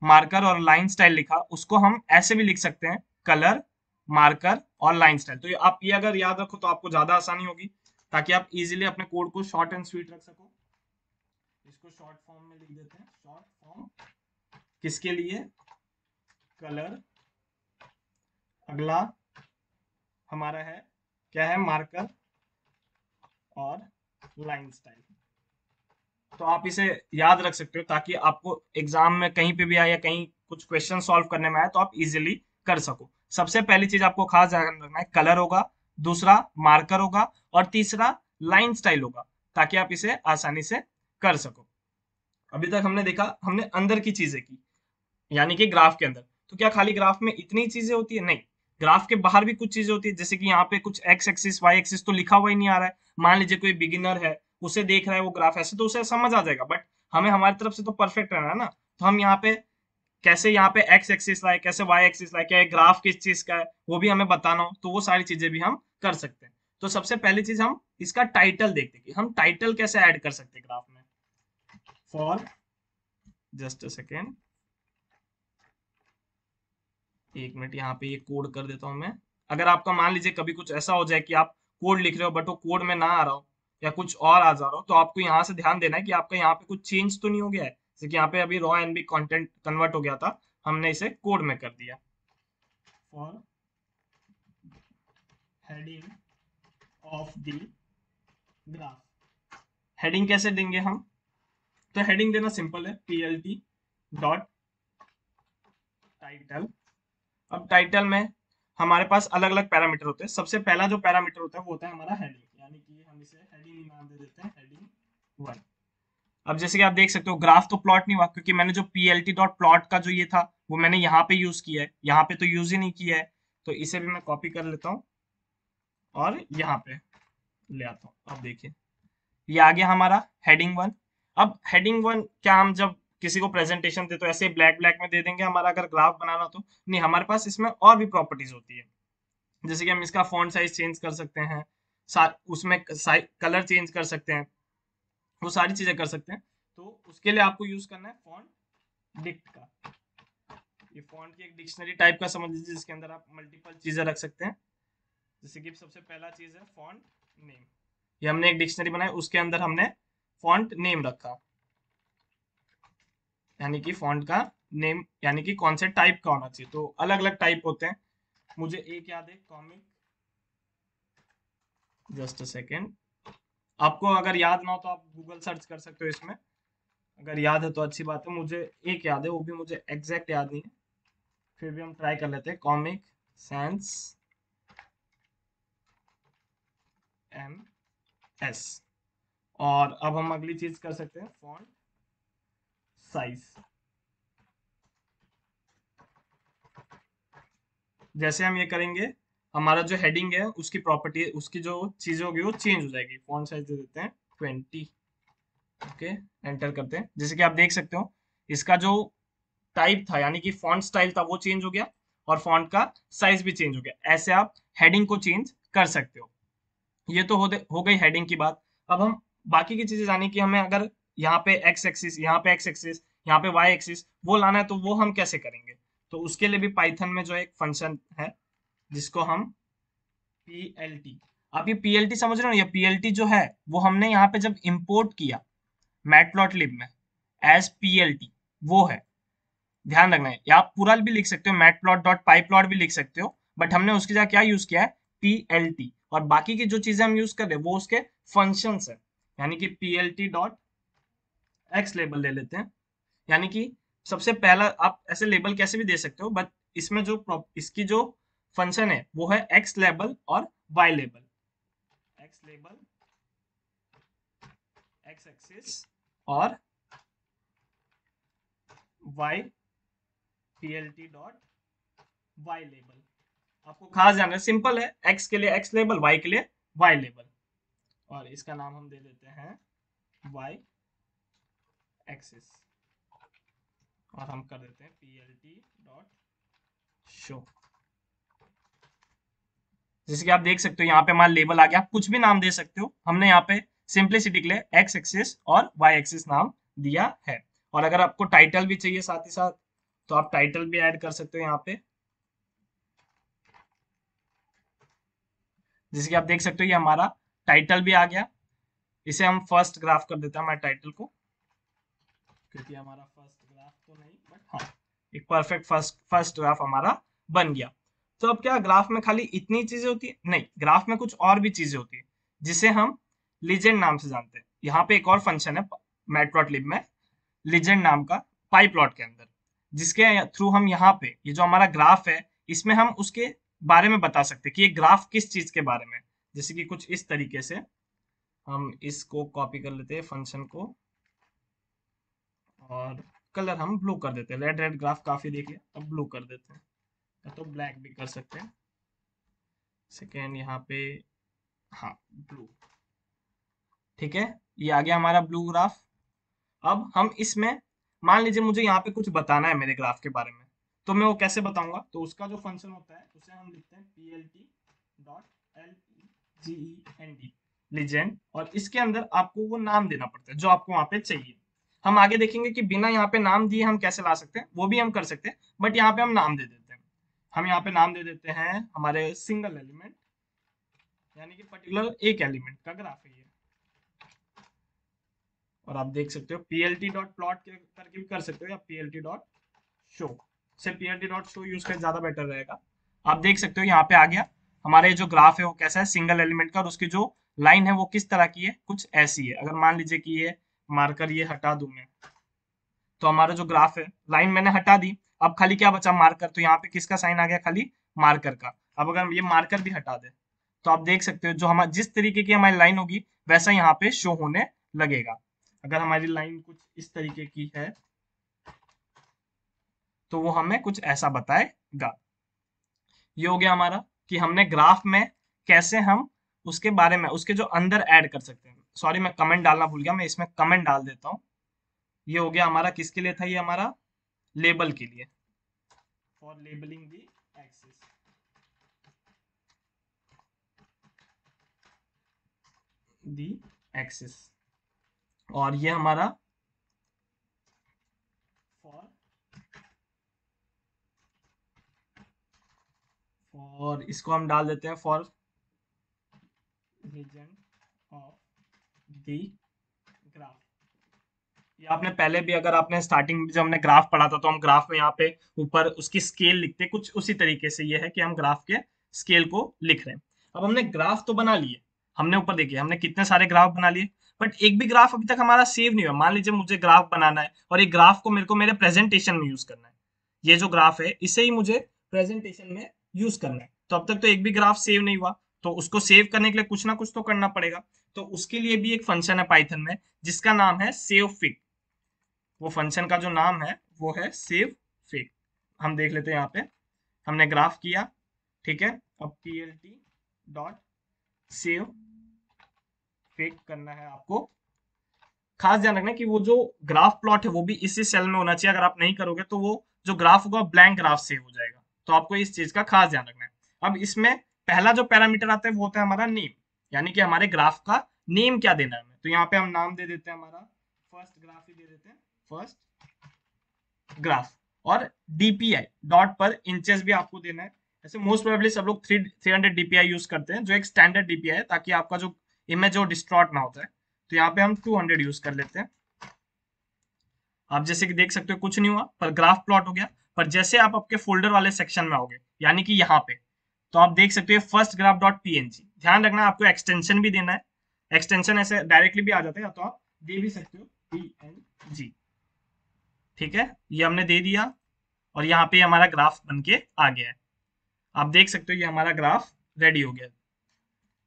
मार्कर और लाइन स्टाइल लिखा उसको हम ऐसे भी लिख सकते हैं, कलर, मार्कर और लाइन स्टाइल। तो आप ये अगर याद रखो तो आपको ज्यादा आसानी होगी, ताकि आप इजीली अपने कोड को शॉर्ट एंड स्वीट रख सको। इसको शॉर्ट फॉर्म में लिख देते हैं, शॉर्ट फॉर्म किसके लिए, कलर, अगला हमारा है क्या है, मार्कर और लाइन स्टाइल। तो आप इसे याद रख सकते हो ताकि आपको एग्जाम में कहीं पे भी आए या कहीं कुछ क्वेश्चन सॉल्व करने में आए तो आप इजीली कर सको। सबसे पहली चीज आपको खास ध्यान रखना है, कलर होगा, दूसरा मार्कर होगा और तीसरा लाइन स्टाइल होगा, ताकि आप इसे आसानी से कर सको। अभी तक हमने देखा, हमने अंदर की चीजें की, यानी कि ग्राफ के अंदर। तो क्या खाली ग्राफ में इतनी चीजें होती है? नहीं, ग्राफ के बाहर भी कुछ चीजें होती है। जैसे कि यहाँ पे कुछ एक्स एक्सिस वाई एक्सिस तो लिखा हुआ ही नहीं आ रहा है। मान लीजिए कोई बिगिनर है, उसे देख रहा है वो ग्राफ, ऐसे तो उसे समझ आ जाएगा, बट हमें हमारी तरफ से तो परफेक्ट रहना है ना। तो हम यहाँ पे कैसे यहाँ पे एक्स एक्सिस लाए, कैसे वाई एक्सिस लाए, क्या ग्राफ किस चीज का है वो भी हमें बताना हो तो वो सारी चीजें भी हम कर सकते हैं। तो सबसे पहली चीज हम इसका टाइटल देखते हैं कि हम टाइटल कैसे ऐड कर सकते हैं ग्राफ में। फॉर जस्ट अ सेकेंड, एक मिनट यहाँ पे ये कोड कर देता हूँ मैं। अगर आपका मान लीजिए कभी कुछ ऐसा हो जाए कि आप कोड लिख रहे हो बट वो कोड में ना आ रहा हो या कुछ और आ जा रहा हो, तो आपको यहाँ से ध्यान देना है कि आपका यहाँ पे कुछ चेंज तो नहीं हो गया है। जैसे कि यहाँ पे अभी रॉ एनबी कंटेंट कन्वर्ट हो गया था, हमने इसे कोड में कर दिया। For heading of the graph, heading कैसे देंगे हम? तो हेडिंग देना सिंपल है, plt डॉट टाइटल। अब टाइटल में हमारे पास अलग अलग पैरामीटर होते हैं। सबसे पहला जो पैरामीटर होता है वो होता है हमारा हेडिंग, यानी कि हम इसे हेडिंग नाम दे देते हैं, हेडिंग 1। अब जैसे कि आप देख सकते हो ग्राफ तो प्लॉट नहीं हुआ, क्योंकि मैंने जो plt डॉट प्लॉट का जो ये था वो मैंने यहाँ पे यूज किया है, यहाँ पे तो यूज ही नहीं किया है। तो इसे भी मैं कॉपी कर लेता हूँ और यहाँ पे ले आता हूँ। अब देखिए ये आ गया हमारा हेडिंग 1। अब हेडिंग 1 क्या हम जब किसी को प्रेजेंटेशन दे तो ऐसे ब्लैक ब्लैक में दे देंगे हमारा अगर ग्राफ बनाना तो? नहीं, हमारे पास इसमें और भी प्रॉपर्टीज होती है। जैसे कि हम इसका फॉन्ट साइज चेंज कर सकते हैं, उसमें कलर चेंज कर सकते हैं, वो सारी चीजें कर सकते हैं। तो उसके लिए आपको यूज करना है फॉन्ट डिक्ट का। ये फॉन्ट की एक डिक्शनरी टाइप का समझ लीजिए, जिसके अंदर आप मल्टीपल चीजें रख सकते हैं। जैसे कि सबसे पहला चीज है फॉन्ट नेम। ये हमने एक डिक्शनरी बनाई, उसके अंदर हमने फॉन्ट नेम रखा, यानी कि फॉन्ट का नेम, यानी कि कौन से टाइप का होना चाहिए। तो अलग अलग टाइप होते हैं, मुझे एक याद है कॉमिक, जस्ट अ सेकेंड। आपको अगर याद ना हो तो आप गूगल सर्च कर सकते हो इसमें, अगर याद है तो अच्छी बात है। मुझे एक याद है, वो भी मुझे एग्जैक्ट याद नहीं है, फिर भी हम ट्राई कर लेते हैं। Comic Sans M S. और अब हम अगली चीज कर सकते हैं फॉन्ट साइज। जैसे हम ये करेंगे, हमारा जो हेडिंग है उसकी प्रॉपर्टी, उसकी जो चीज होगी वो चेंज हो जाएगी। फॉन्ट साइज दे देते हैं 20। ओके, एंटर करते हैं। जैसे कि आप देख सकते हो, इसका जो टाइप था यानी कि फॉन्ट स्टाइल था वो चेंज हो गया, और फॉन्ट का साइज भी चेंज हो गया। ऐसे आप हेडिंग को चेंज कर सकते हो। ये तो हो गई हेडिंग की बात। अब हम बाकी की चीजें जानी कि हमें अगर यहाँ पे एक्स एक्सिस, यहाँ पे एक्स एक्सिस, यहाँ पे वाई एक्सिस वो लाना है, तो वो हम कैसे करेंगे। तो उसके लिए भी पाइथन में जो एक फंक्शन है जिसको हम पीएलटी, आप ये पीएलटी समझ रहे हो, ये पीएलटी जो है वो हमने यहाँ पे जब इंपोर्ट किया मैटप्लॉटलिब में एज पीएलटी, वो है। ध्यान रखना है, या आप पूरा भी लिख सकते हो, मैटप्लॉट डॉट पाईप्लॉट भी लिख सकते हो, बट हमने उसकी जगह क्या यूज किया है, पीएलटी। और बाकी की जो चीजें हम यूज कर रहे हैं वो उसके फंक्शंस है, यानी कि पीएलटी डॉट एक्स लेबल ले लेते हैं। यानी कि सबसे पहला आप ऐसे लेबल कैसे भी दे सकते हो, बट इसमें जो इसकी जो फंक्शन है वो है एक्स लेबल और Y label. X label, X axis, और Y PLT dot Y label. आपको खास ध्यान है, सिंपल है, एक्स के लिए एक्स लेबल, वाई के लिए वाई लेबल। और इसका नाम हम दे देते हैं वाई एक्सिस, और हम कर देते हैं plt डॉट शो। जैसे कि आप देख सकते हो यहाँ पे हमारा लेबल आ गया। आप कुछ भी नाम दे सकते हो, हमने यहाँ पे सिंप्लिसिटी के लिए एक्स एक्सिस और वाई एक्सिस नाम दिया है। और अगर आपको टाइटल भी चाहिए साथ ही साथ, तो आप टाइटल भी ऐड कर सकते हो यहाँ पे। जैसे कि आप देख सकते हो ये हमारा टाइटल भी आ गया। इसे हम फर्स्ट ग्राफ कर देते हैं हमारे टाइटल को, क्योंकि हमारा फर्स्ट ग्राफ तो नहीं, बट हाँ, एक परफेक्ट फर्स्ट फर्स्ट ग्राफ हमारा बन गया। तो अब क्या ग्राफ में खाली इतनी चीजें होती है? नहीं, ग्राफ में कुछ और भी चीजें होती है, जिसे हम लीजेंड नाम से जानते हैं। यहाँ पे एक और फंक्शन है मैटप्लॉटलिब में, लीजेंड नाम का, पाई प्लॉट के अंदर, जिसके थ्रू हम यहाँ पे ये जो हमारा ग्राफ है, इसमें हम उसके बारे में बता सकते हैं कि ये ग्राफ किस चीज के बारे में। जैसे कि कुछ इस तरीके से हम इसको कॉपी कर लेते हैं फंक्शन को, और कलर हम ब्लू कर देते हैं। रेड रेड ग्राफ काफी देख लिया, अब ब्लू कर देते हैं, या तो ब्लैक भी कर सकते हैं। सेकेंड यहाँ पे, हाँ, ब्लू। ठीक है, ये आ गया हमारा ब्लू ग्राफ। अब हम इसमें, मान लीजिए मुझे यहाँ पे कुछ बताना है मेरे ग्राफ के बारे में, तो मैं वो कैसे बताऊंगा। तो उसका जो फंक्शन होता है उसे हम लिखते हैं plt डॉट legend, लीजेंड। और इसके अंदर आपको वो नाम देना पड़ता है जो आपको वहां पे चाहिए। हम आगे देखेंगे कि बिना यहाँ पे नाम दिए हम कैसे ला सकते हैं, वो भी हम कर सकते हैं, बट यहाँ पे हम नाम दे देते हैं। हम यहाँ पे नाम दे देते हैं हमारे सिंगल एलिमेंट, यानी कि पर्टिकुलर एक एलिमेंट का ग्राफ है ये। और आप देख सकते हो plt डॉट प्लॉट करके भी कर सकते हो, या plt डॉट शो। से plt डॉट शो यूज कर ज्यादा बेटर रहेगा। आप देख सकते हो यहाँ पे आ गया हमारे जो ग्राफ है वो कैसा है, सिंगल एलिमेंट का, और उसकी जो लाइन है वो किस तरह की है, कुछ ऐसी है। अगर मान लीजिए कि ये मार्कर ये हटा दूं मैं, तो हमारा जो ग्राफ है, लाइन मैंने हटा दी, अब खाली क्या बचा, मार्कर। तो यहाँ पे किसका साइन आ गया, खाली मार्कर का। अब अगर ये मार्कर भी हटा दे, तो आप देख सकते हो जो हमारा जिस तरीके की हमारी लाइन होगी वैसा यहाँ पे शो होने लगेगा। अगर हमारी लाइन कुछ इस तरीके की है, तो वो हमें कुछ ऐसा बताएगा। ये हो गया हमारा कि हमने ग्राफ में कैसे हम उसके बारे में, उसके जो अंदर ऐड कर सकते हैं। सॉरी, मैं कमेंट डालना भूल गया, मैं इसमें कमेंट डाल देता हूँ। ये हो गया हमारा किसके लिए था, ये हमारा लेबल के लिए, for labeling the axis, the axis. और ये हमारा और इसको हम डाल देते हैं for region of the graph. ये आपने पहले भी, अगर आपने स्टार्टिंग में जब हमने ग्राफ पढ़ा था, तो हम ग्राफ में यहाँ पे ऊपर उसकी स्केल लिखते, कुछ उसी तरीके से ये है कि हम ग्राफ के स्केल को लिख रहे हैं। अब हमने ग्राफ तो बना लिए, हमने ऊपर देखिए हमने कितने सारे ग्राफ बना लिए, बट एक भी ग्राफ अभी तक हमारा सेव नहीं हुआ। मान लीजिए मुझे ग्राफ बनाना है और एक ग्राफ को मेरे को मेरे प्रेजेंटेशन में यूज करना है, ये जो ग्राफ है इसे ही मुझे प्रेजेंटेशन में यूज करना है, तो अब तक तो एक भी ग्राफ सेव नहीं हुआ, तो उसको सेव करने के लिए कुछ ना कुछ तो करना पड़ेगा। तो उसके लिए भी एक फंक्शन है पाइथन में जिसका नाम है सेव फिग। वो फंक्शन का जो नाम है वो है सेव फिग। हम देख लेते हैं यहाँ पे, हमने ग्राफ किया, ठीक है। अब plt डॉट सेव फिग करना है आपको। खास ध्यान रखना कि वो जो ग्राफ प्लॉट है वो भी इसी सेल में होना चाहिए। अगर आप नहीं करोगे तो वो जो ग्राफ होगा ब्लैंक ग्राफ सेव हो जाएगा, तो आपको इस चीज का खास ध्यान रखना है। अब इसमें पहला जो पैरामीटर आता है वो होता है हमारा नेम, यानी कि हमारे ग्राफ का नेम क्या देना है हमें। तो यहाँ पे हम नाम दे देते हैं हमारा फर्स्ट ग्राफ ही दे देते हैं, फर्स्ट ग्राफ। और डीपीआई डॉट पर इंचेस भी आपको देना है। ऐसे मोस्ट प्रोबेबली सब लोग 300 डीपीआई यूज करते हैं, जो एक स्टैंडर्ड डीपीआई है, ताकि आपका जो इमेज हो डिस्टॉर्ट ना होता है। तो यहाँ पे हम 200 यूज कर लेते हैं। आप जैसे कि देख सकते हो कुछ नहीं हुआ, पर ग्राफ प्लॉट हो गया। पर जैसे आप आपके फोल्डर वाले सेक्शन में आओगे, यानी कि यहाँ पे, तो आप देख सकते हो फर्स्ट ग्राफ डॉट पीएनजी। ध्यान रखना आपको एक्सटेंशन भी देना है। एक्सटेंशन ऐसे डायरेक्टली भी आ जाता है, या तो आप दे भी सकते हो पीएनजी, ठीक है। ये हमने दे दिया और यहाँ पे हमारा ग्राफ बन के आ गया है। आप देख सकते हो ये हमारा ग्राफ रेडी हो गया।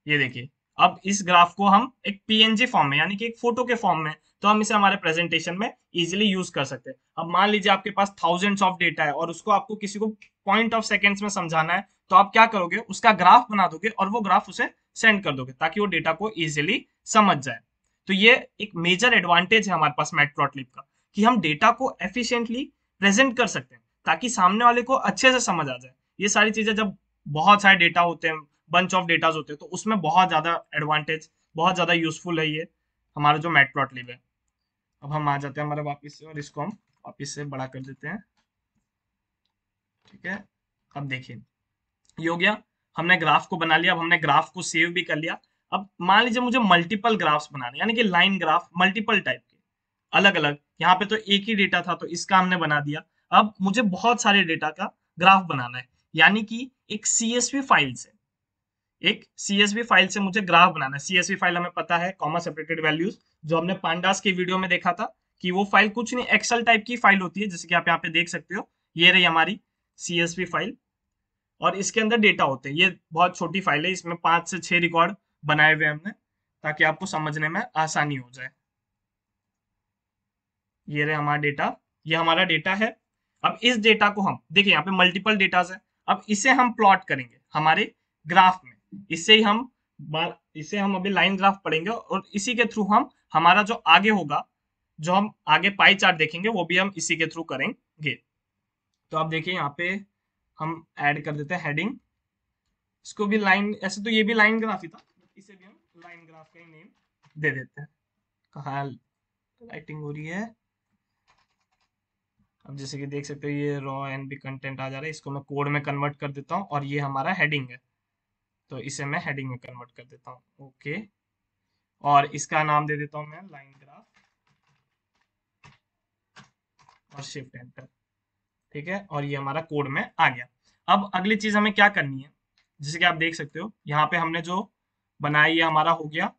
ये देखिए, अब इस ग्राफ को हम एक पीएनजी फॉर्म में, यानी कि एक फोटो के फॉर्म में, तो हम इसे हमारे प्रेजेंटेशन में इजीली यूज कर सकते हैं। अब मान लीजिए आपके पास थाउजेंड्स ऑफ डेटा है और उसको आपको किसी को पॉइंट ऑफ सेकेंड्स में समझाना है, तो आप क्या करोगे, उसका ग्राफ बना दोगे और वो ग्राफ उसे सेंड कर दोगे ताकि वो डेटा को इजिली समझ जाए। तो ये एक मेजर एडवांटेज है हमारे पास मैटप्लॉटलिब का, कि हम डेटा को एफिशिएंटली प्रेजेंट कर सकते हैं ताकि सामने वाले को अच्छे से समझ आ जाए। ये सारी चीजें जब बहुत सारे डेटा होते हैं, बंच ऑफ डेटाज होते हैं, तो उसमें बहुत ज्यादा एडवांटेज, बहुत ज्यादा यूजफुल है ये हमारा जो मैटप्लॉटलिब है। अब हम आ जाते हैं हमारे वापस से, और इसको हम वापस से बड़ा कर देते हैं, ठीक है। अब देखिए ये हो गया, हमने ग्राफ को बना लिया। अब हमने ग्राफ को सेव भी कर लिया। अब मान लीजिए मुझे मल्टीपल ग्राफ्स बनाने, यानी कि लाइन ग्राफ मल्टीपल टाइप के, अलग अलग। यहाँ पे तो एक ही डेटा था तो इसका हमने बना दिया। अब मुझे बहुत सारे डेटा का ग्राफ बनाना है, यानी कि एक सीएसवी फाइल से, एक सीएसवी फाइल से मुझे ग्राफ बनाना है। सीएसवी फाइल हमें पता है, कॉमा सेपरेटेड वैल्यूज, जो हमने पांडास की वीडियो में देखा था कि वो फाइल कुछ नहीं, एक्सेल टाइप की फाइल होती है, जैसे कि आप यहाँ पे देख सकते हो। ये रही हमारी सीएसवी फाइल और इसके अंदर डेटा होते हैं। ये बहुत छोटी फाइल है, इसमें 5 से 6 रिकॉर्ड बनाए हुए हमने, ताकि आपको समझने में आसानी हो जाए। ये रहे हमारा डेटा, ये हमारा डेटा है। अब इस डेटा को हम देखिए, यहाँ पे मल्टीपल डेटाज है। अब इसे हम प्लॉट करेंगे हमारे ग्राफ में। इससे ही हम इसे हम अभी लाइन ग्राफ पढ़ेंगे, और इसी के थ्रू हम हमारा जो आगे होगा, जो हम आगे पाई चार्ट देखेंगे, वो भी हम इसी के थ्रू करेंगे। तो आप देखिए यहाँ पे हम ऐड कर देते हैं हेडिंग, इसको भी लाइन, ऐसे तो ये भी लाइन ग्राफ ही था, इसे भी हम लाइन ग्राफ का ही नेम दे देते हैं। कहाँ राइटिंग हो रही है। अब जैसे कि देख सकते हो ये रॉ एनबी कंटेंट आ जा रहा है, इसको मैं कोड में कन्वर्ट कर देता हूँ, और ये हमारा हेडिंग है, तो इसे मैं हेडिंग में कन्वर्ट कर देता हूँ। ओके, और इसका नाम दे देता हूँ मैं लाइन ग्राफ, और शिफ्ट एंटर, ठीक है। और ये हमारा कोड में आ गया। अब अगली चीज हमें क्या करनी है, जैसे कि आप देख सकते हो यहाँ पे हमने जो बनाया ये हमारा हो गया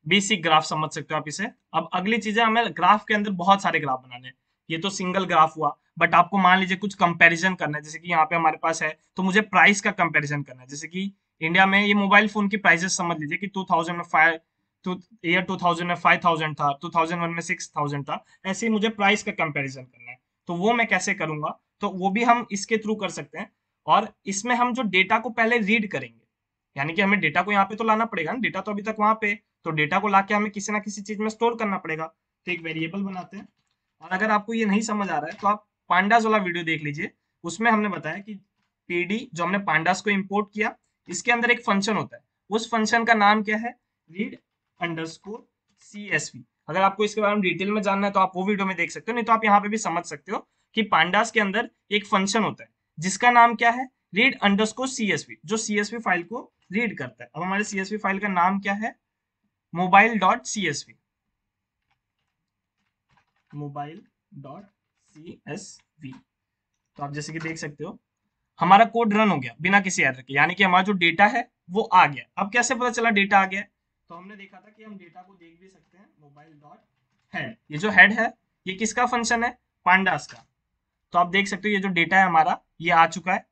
बेसिक ग्राफ, समझ सकते हो आप इसे। अब अगली चीजें, हमें ग्राफ के अंदर बहुत सारे ग्राफ बनाने हैं। ये तो सिंगल ग्राफ हुआ, बट आपको मान लीजिए कुछ कंपैरिजन करना है, जैसे कि यहाँ पे हमारे पास है, तो मुझे प्राइस का कंपैरिजन करना है। जैसे कि इंडिया में ये मोबाइल फोन की प्राइसेस समझ लीजिए कि 2000 में 5 टू ईयर 2000 में 5000 था, 2001 में 6000 था। ऐसे ही मुझे प्राइस का कंपैरिजन करना है, तो वो मैं कैसे करूंगा, तो वो भी हम इसके थ्रू कर सकते हैं। और इसमें हम जो डेटा को पहले रीड करेंगे, यानी कि हमें डेटा को यहाँ पे तो लाना पड़ेगा ना, डेटा तो अभी तक वहां पे, तो डेटा को लाके हमें किसी ना किसी चीज में स्टोर करना पड़ेगा। तो एक वेरिएबल बनाते हैं। और अगर आपको ये नहीं समझ आ रहा है तो आप पांडास वाला वीडियो देख लीजिए, उसमें हमने बताया कि पीडी जो हमने पांडास को इंपोर्ट किया, इसके अंदर एक फंक्शन होता है, उस फंक्शन का नाम क्या है, रीड अंडरस्कोर सीएसवी। अगर आपको इसके बारे में डिटेल में जानना है तो आप वो वीडियो में देख सकते हो, नहीं तो आप यहाँ पे भी समझ सकते हो कि पांडास के अंदर एक फंक्शन होता है जिसका नाम क्या है, रीड अंडरस्कोर सीएसवी, जो सीएसवी फाइल को रीड करता है। अब हमारे सीएसवी फाइल का नाम क्या है, mobile dot CSV, mobile dot CSV. तो आप जैसे कि देख सकते हो हमारा कोड रन हो गया बिना किसी एरर के, यानी कि हमारा जो डेटा है वो आ गया। अब कैसे पता चला डेटा आ गया, तो हमने देखा था कि हम डेटा को देख भी सकते हैं, मोबाइल डॉट हेड, ये जो हेड है ये किसका फंक्शन है, पांडास का। तो आप देख सकते हो ये जो डेटा है हमारा ये आ चुका है,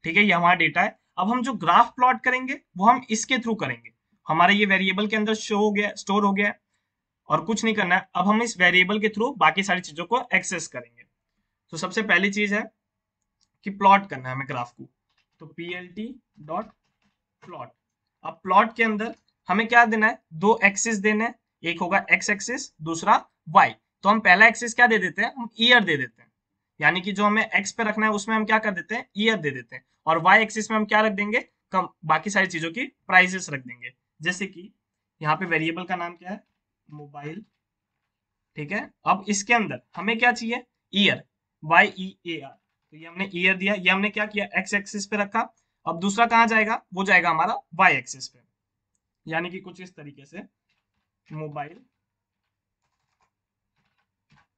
ठीक है, ये हमारा डेटा है। अब हम जो ग्राफ प्लॉट करेंगे वो हम इसके थ्रू करेंगे, हमारा ये वेरिएबल के अंदर शो हो गया, स्टोर हो गया है, और कुछ नहीं करना है। अब हम इस वेरिएबल के थ्रू बाकी सारी चीजों को एक्सेस करेंगे। तो सबसे पहली चीज है कि प्लॉट करना है हमें ग्राफ को, तो plt डॉट प्लॉट। अब प्लॉट के अंदर हमें क्या देना है, दो एक्सिस देने हैं, एक होगा एक्स एक्सिस, दूसरा वाई। तो हम पहला एक्सिस क्या दे देते हैं, हम ईयर दे देते हैं, यानी कि जो हमें एक्स पे रखना है उसमें हम क्या कर देते हैं, ईयर दे देते हैं, और वाई एक्सिस में हम क्या रख देंगे, कम बाकी सारी चीजों की प्राइसेस रख देंगे। जैसे कि यहाँ पे वेरिएबल का नाम क्या है, मोबाइल, ठीक है। अब इसके अंदर हमें क्या चाहिए, ईयर, YEAR, तो ये हमने ईयर दिया, ये हमने क्या किया, एक्स एक्सिस पे रखा। अब दूसरा कहाँ जाएगा, वो जाएगा हमारा वाई एक्सिस पे, यानी कि कुछ इस तरीके से मोबाइल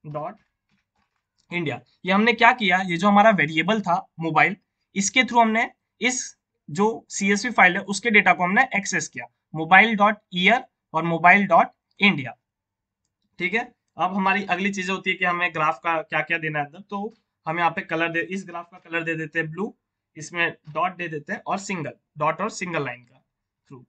डॉट इंडिया। ये हमने क्या किया, ये जो हमारा वेरिएबल था मोबाइल, इसके थ्रू हमने इस जो CSV फाइल है उसके डेटा को हमने एक्सेस किया, मोबाइल डॉट ईयर और मोबाइल डॉट इंडिया, ठीक है। अब हमारी अगली चीज होती है कि हमें ग्राफ का क्या क्या देना है अंदर, तो हम यहाँ पे कलर दे, इस ग्राफ का कलर दे देते हैं ब्लू, इसमें डॉट दे देते हैं और सिंगल डॉट और सिंगल लाइन का थ्रू,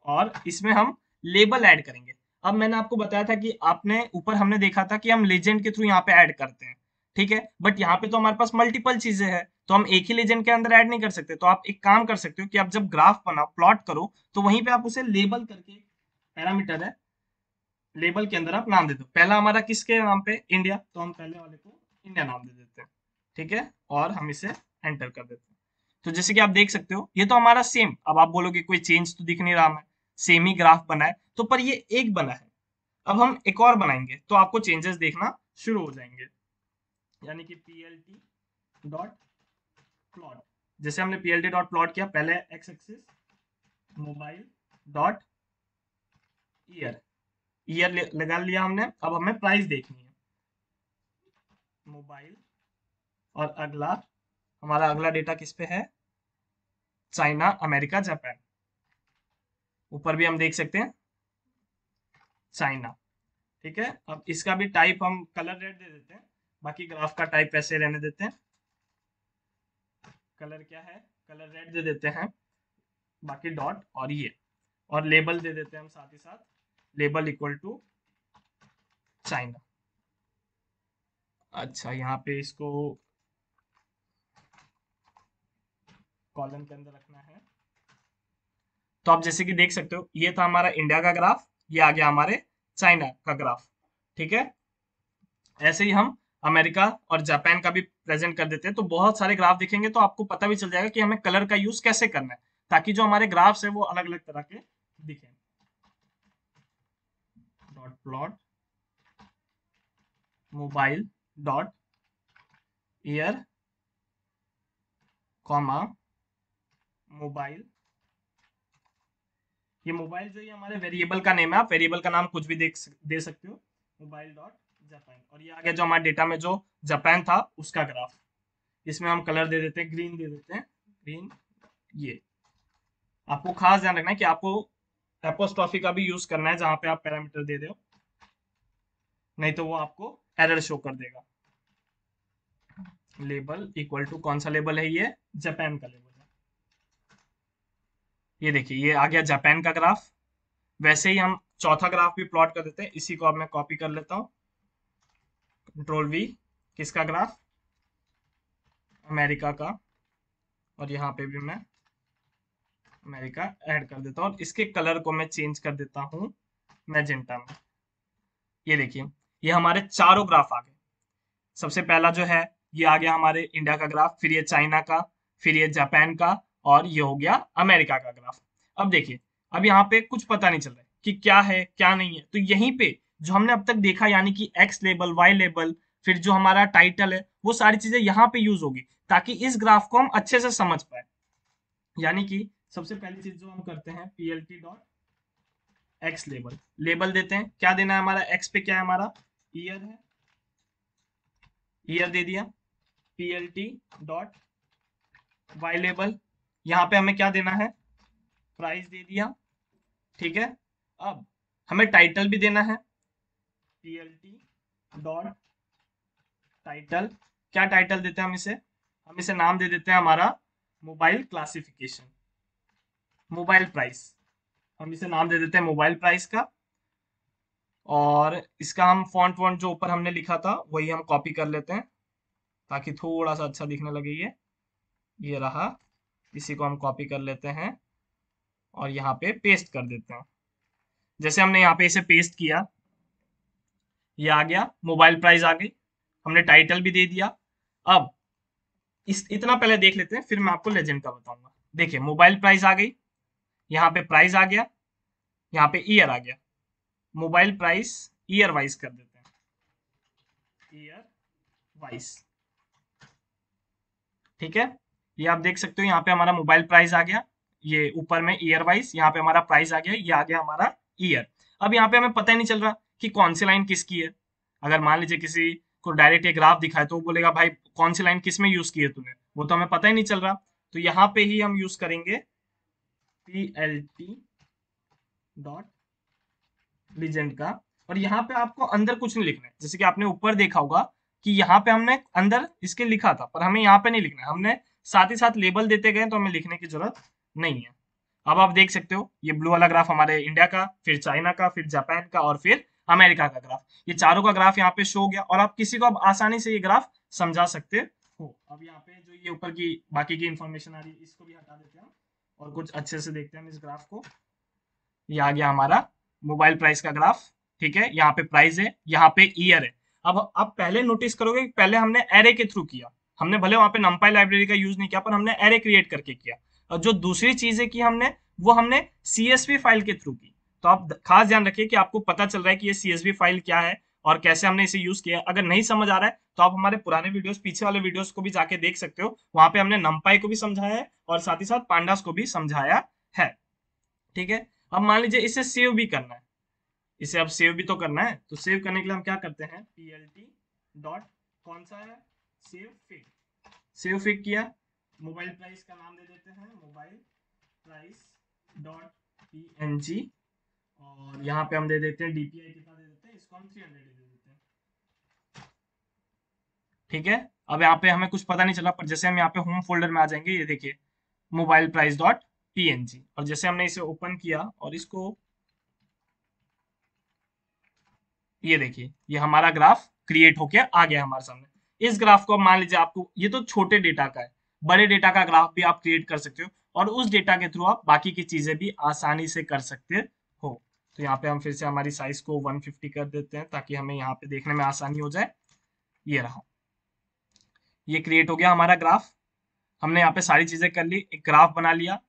और इसमें हम लेबल ऐड करेंगे। अब मैंने आपको बताया था कि आपने ऊपर हमने देखा था कि हम लेजेंड के थ्रू यहाँ पे ऐड करते हैं, ठीक है, बट यहाँ पे तो हमारे पास मल्टीपल चीजें हैं, तो हम एक ही लेजेंड के अंदर ऐड नहीं कर सकते। तो आप एक काम कर सकते हो कि आप जब ग्राफ बनाओ, प्लॉट करो, तो वहीं पे आप उसे लेबल करके, पैरामीटर है, लेबल के अंदर आप नाम दे दो। पहला हमारा किसके नाम पे, इंडिया, तो हम पहले वाले को इंडिया नाम दे देते हैं, ठीक है, और हम इसे एंटर कर देते हैं। तो जैसे कि आप देख सकते हो ये तो हमारा सेम, अब आप बोलोगे कोई चेंज तो दिख नहीं रहा, हमें सेम ही ग्राफ बना है, तो पर ये एक बना है। अब हम एक और बनाएंगे तो आपको चेंजेस देखना शुरू हो जाएंगे, यानी कि plt डॉट प्लॉट। जैसे हमने plt डॉट प्लॉट किया, पहले x axis mobile dot year, year लगा लिया हमने। अब हमें प्राइस देखनी है, मोबाइल, और अगला हमारा अगला डेटा किस पे है, चाइना, अमेरिका, जापान। ऊपर भी हम देख सकते हैं चाइना, ठीक है। अब इसका भी टाइप हम कलर रेड दे देते हैं, बाकी ग्राफ का टाइप ऐसे रहने देते हैं। कलर क्या है, कलर रेड दे देते हैं, बाकी डॉट और ये, और लेबल दे देते हैं हम साथ ही साथ, लेबल इक्वल टू चाइना। अच्छा, यहाँ पे इसको कॉलम के अंदर रखना है। तो आप जैसे कि देख सकते हो ये था हमारा इंडिया का ग्राफ, ये आ गया हमारे चाइना का ग्राफ, ठीक है। ऐसे ही हम अमेरिका और जापान का भी प्रेजेंट कर देते हैं। तो बहुत सारे ग्राफ दिखेंगे तो आपको पता भी चल जाएगा कि हमें कलर का यूज कैसे करना है, ताकि जो हमारे ग्राफ्स है वो अलग अलग तरह के दिखें। Dot plot mobile dot year comma mobile, ये मोबाइल जो ये हमारे वेरिएबल का नेम है, आप वेरिएबल का नाम कुछ भी दे सकते हो, मोबाइल डॉट जापान। और ये आ गया जो हमारे डेटा में जो जापान था उसका ग्राफ, इसमें हम कलर दे देते हैं, ग्रीन दे देते हैं, ग्रीन। ये आपको खास ध्यान रखना है कि आपको एपोस्ट्रॉफी का भी यूज करना है जहां पे आप पैरामीटर दे दो, नहीं तो वो आपको एरर शो कर देगा। लेबल इक्वल टू, कौन सा लेबल है, ये जापान का लेबल है। ये देखिए ये आ गया जापान का ग्राफ। वैसे ही हम चौथा ग्राफ भी प्लॉट कर देते हैं, इसी को अब मैं कॉपी कर लेता हूँ, Ctrl+V, किसका ग्राफ, अमेरिका का, और यहाँ पे भी मैं अमेरिका ऐड कर देता हूँ, और इसके कलर को मैं चेंज कर देता हूँ मैजेंटा में। ये देखिए ये हमारे चारों ग्राफ आ गए। सबसे पहला जो है ये आ गया हमारे इंडिया का ग्राफ, फिर ये चाइना का, फिर ये जापान का, और ये हो गया अमेरिका का ग्राफ। अब देखिए अब यहाँ पे कुछ पता नहीं चल रहा है कि क्या है क्या नहीं है, तो यहीं पे जो हमने अब तक देखा, यानी कि एक्स लेबल, वाई लेबल, फिर जो हमारा टाइटल है, वो सारी चीजें यहाँ पे यूज होगी, ताकि इस ग्राफ को हम अच्छे से समझ पाए। यानी कि सबसे पहली चीज जो हम करते हैं, plt dot x label, label देते हैं, क्या देना है हमारा, एक्स पे क्या है हमारा, ईयर है, ईयर दे दिया। plt डॉट वाई लेबल, यहाँ पे हमें क्या देना है, प्राइस दे दिया। ठीक है, अब हमें टाइटल भी देना है, plt डॉट टाइटल, क्या टाइटल देते हैं हम इसे, हम इसे नाम दे देते हैं हमारा मोबाइल क्लासिफिकेशन, मोबाइल प्राइस, हम इसे नाम दे देते हैं मोबाइल प्राइस का। और इसका हम फॉन्ट वॉन्ट जो ऊपर हमने लिखा था वही हम कॉपी कर लेते हैं, ताकि थोड़ा सा अच्छा दिखने लगे। ये रहा, इसी को हम कॉपी कर लेते हैं और यहाँ पे पेस्ट कर देते हैं। जैसे हमने यहाँ पे इसे पेस्ट किया, ये आ गया, मोबाइल प्राइस आ गई, हमने टाइटल भी दे दिया। अब इस इतना पहले देख लेते हैं, फिर मैं आपको लेजेंड का बताऊंगा। देखिए, मोबाइल प्राइस आ गई, यहाँ पे प्राइस आ गया, यहाँ पे ईयर आ गया। मोबाइल प्राइस ईयर वाइज कर देते हैं, ईयर वाइज। ठीक है, ये आप देख सकते हो, यहाँ पे हमारा मोबाइल प्राइस आ गया, ये ऊपर में ईयर वाइज, यहाँ पे हमारा प्राइस आ गया, ये आ गया हमारा ईयर। अब यहाँ पे हमें पता ही नहीं चल रहा कि कौन सी लाइन किसकी है। अगर मान लीजिए किसी को डायरेक्ट एक ग्राफ दिखाए तो वो बोलेगा भाई कौन सी लाइन किस में यूज की है तूने, वो तो हमें पता ही नहीं चल रहा। तो यहाँ पे ही हम यूज करेंगे plt डॉट लीजेंड का। और यहाँ पे आपको अंदर कुछ नहीं लिखना है, जैसे कि आपने ऊपर देखा होगा कि यहाँ पे हमने अंदर इसके लिखा था, पर हमें यहाँ पे नहीं लिखना है, हमने साथ ही साथ लेबल देते गए तो हमें लिखने की जरूरत नहीं है। अब आप देख सकते हो, ये ब्लू वाला ग्राफ हमारे इंडिया का, फिर चाइना का, फिर जापान का और फिर अमेरिका का ग्राफ, ये चारों का ग्राफ यहाँ पे शो हो गया, और आप किसी को अब आसानी से ये ग्राफ समझा सकते हो। अब यहाँ पे जो ये ऊपर की बाकी की इंफॉर्मेशन आ रही है, इसको भी हटा देते हैं और कुछ अच्छे से देखते हैं हम इस ग्राफ को। ये आ गया हमारा मोबाइल प्राइस का ग्राफ। ठीक है, यहाँ पे प्राइस है, यहाँ पे ईयर है। अब आप पहले नोटिस करोगे कि पहले हमने एरे के थ्रू किया, हमने भले वहां पे numpy लाइब्रेरी का यूज नहीं किया, पर हमने एरे क्रिएट करके किया। और जो दूसरी चीजें की हमने, वो हमने सीएसवी फाइल के थ्रू की। तो आप खास ध्यान रखिए कि आपको पता चल रहा है कि ये सीएसवी फाइल क्या है और कैसे हमने इसे यूज किया। अगर नहीं समझ आ रहा है तो आप हमारे पुराने वीडियोस, पीछे वाले वीडियोस को भी जाके देख सकते हो, वहां पे हमने numpy को भी समझाया है और साथ ही साथ pandas को भी समझाया है। ठीक है, अब मान लीजिए इसे सेव भी करना है, इसे अब सेव भी तो करना है, तो सेव करने के लिए हम क्या करते हैं, plt डॉट कौन सा है, सेव फिग, सेव फिग किया, मोबाइल प्राइस का नाम दे देते हैं मोबाइल प्राइस डॉट png, और यहाँ पे हम दे देते हैं डीपीआई कितना दे देते हैं, इसको हम 300 दे देते हैं। ठीक है, अब यहाँ पे हमें कुछ पता नहीं चला, पर जैसे हम यहाँ पे होम फोल्डर में आ जाएंगे, ये देखिए मोबाइल प्राइस डॉट png, और जैसे हमने इसे ओपन किया और इसको, ये देखिए ये हमारा ग्राफ क्रिएट होके आ गया हमारे सामने। इस ग्राफ को अब मान लीजिए आपको, ये तो छोटे डेटा का है, बड़े डेटा का ग्राफ भी आप क्रिएट कर सकते हो, और उस डेटा के थ्रू आप बाकी की चीजें भी आसानी से कर सकते हो। तो यहाँ पे हम फिर से हमारी साइज को 150 कर देते हैं, ताकि हमें यहाँ पे देखने में आसानी हो जाए। ये रहा, ये क्रिएट हो गया हमारा ग्राफ। हमने यहाँ पे सारी चीजें कर ली, एक ग्राफ बना लिया,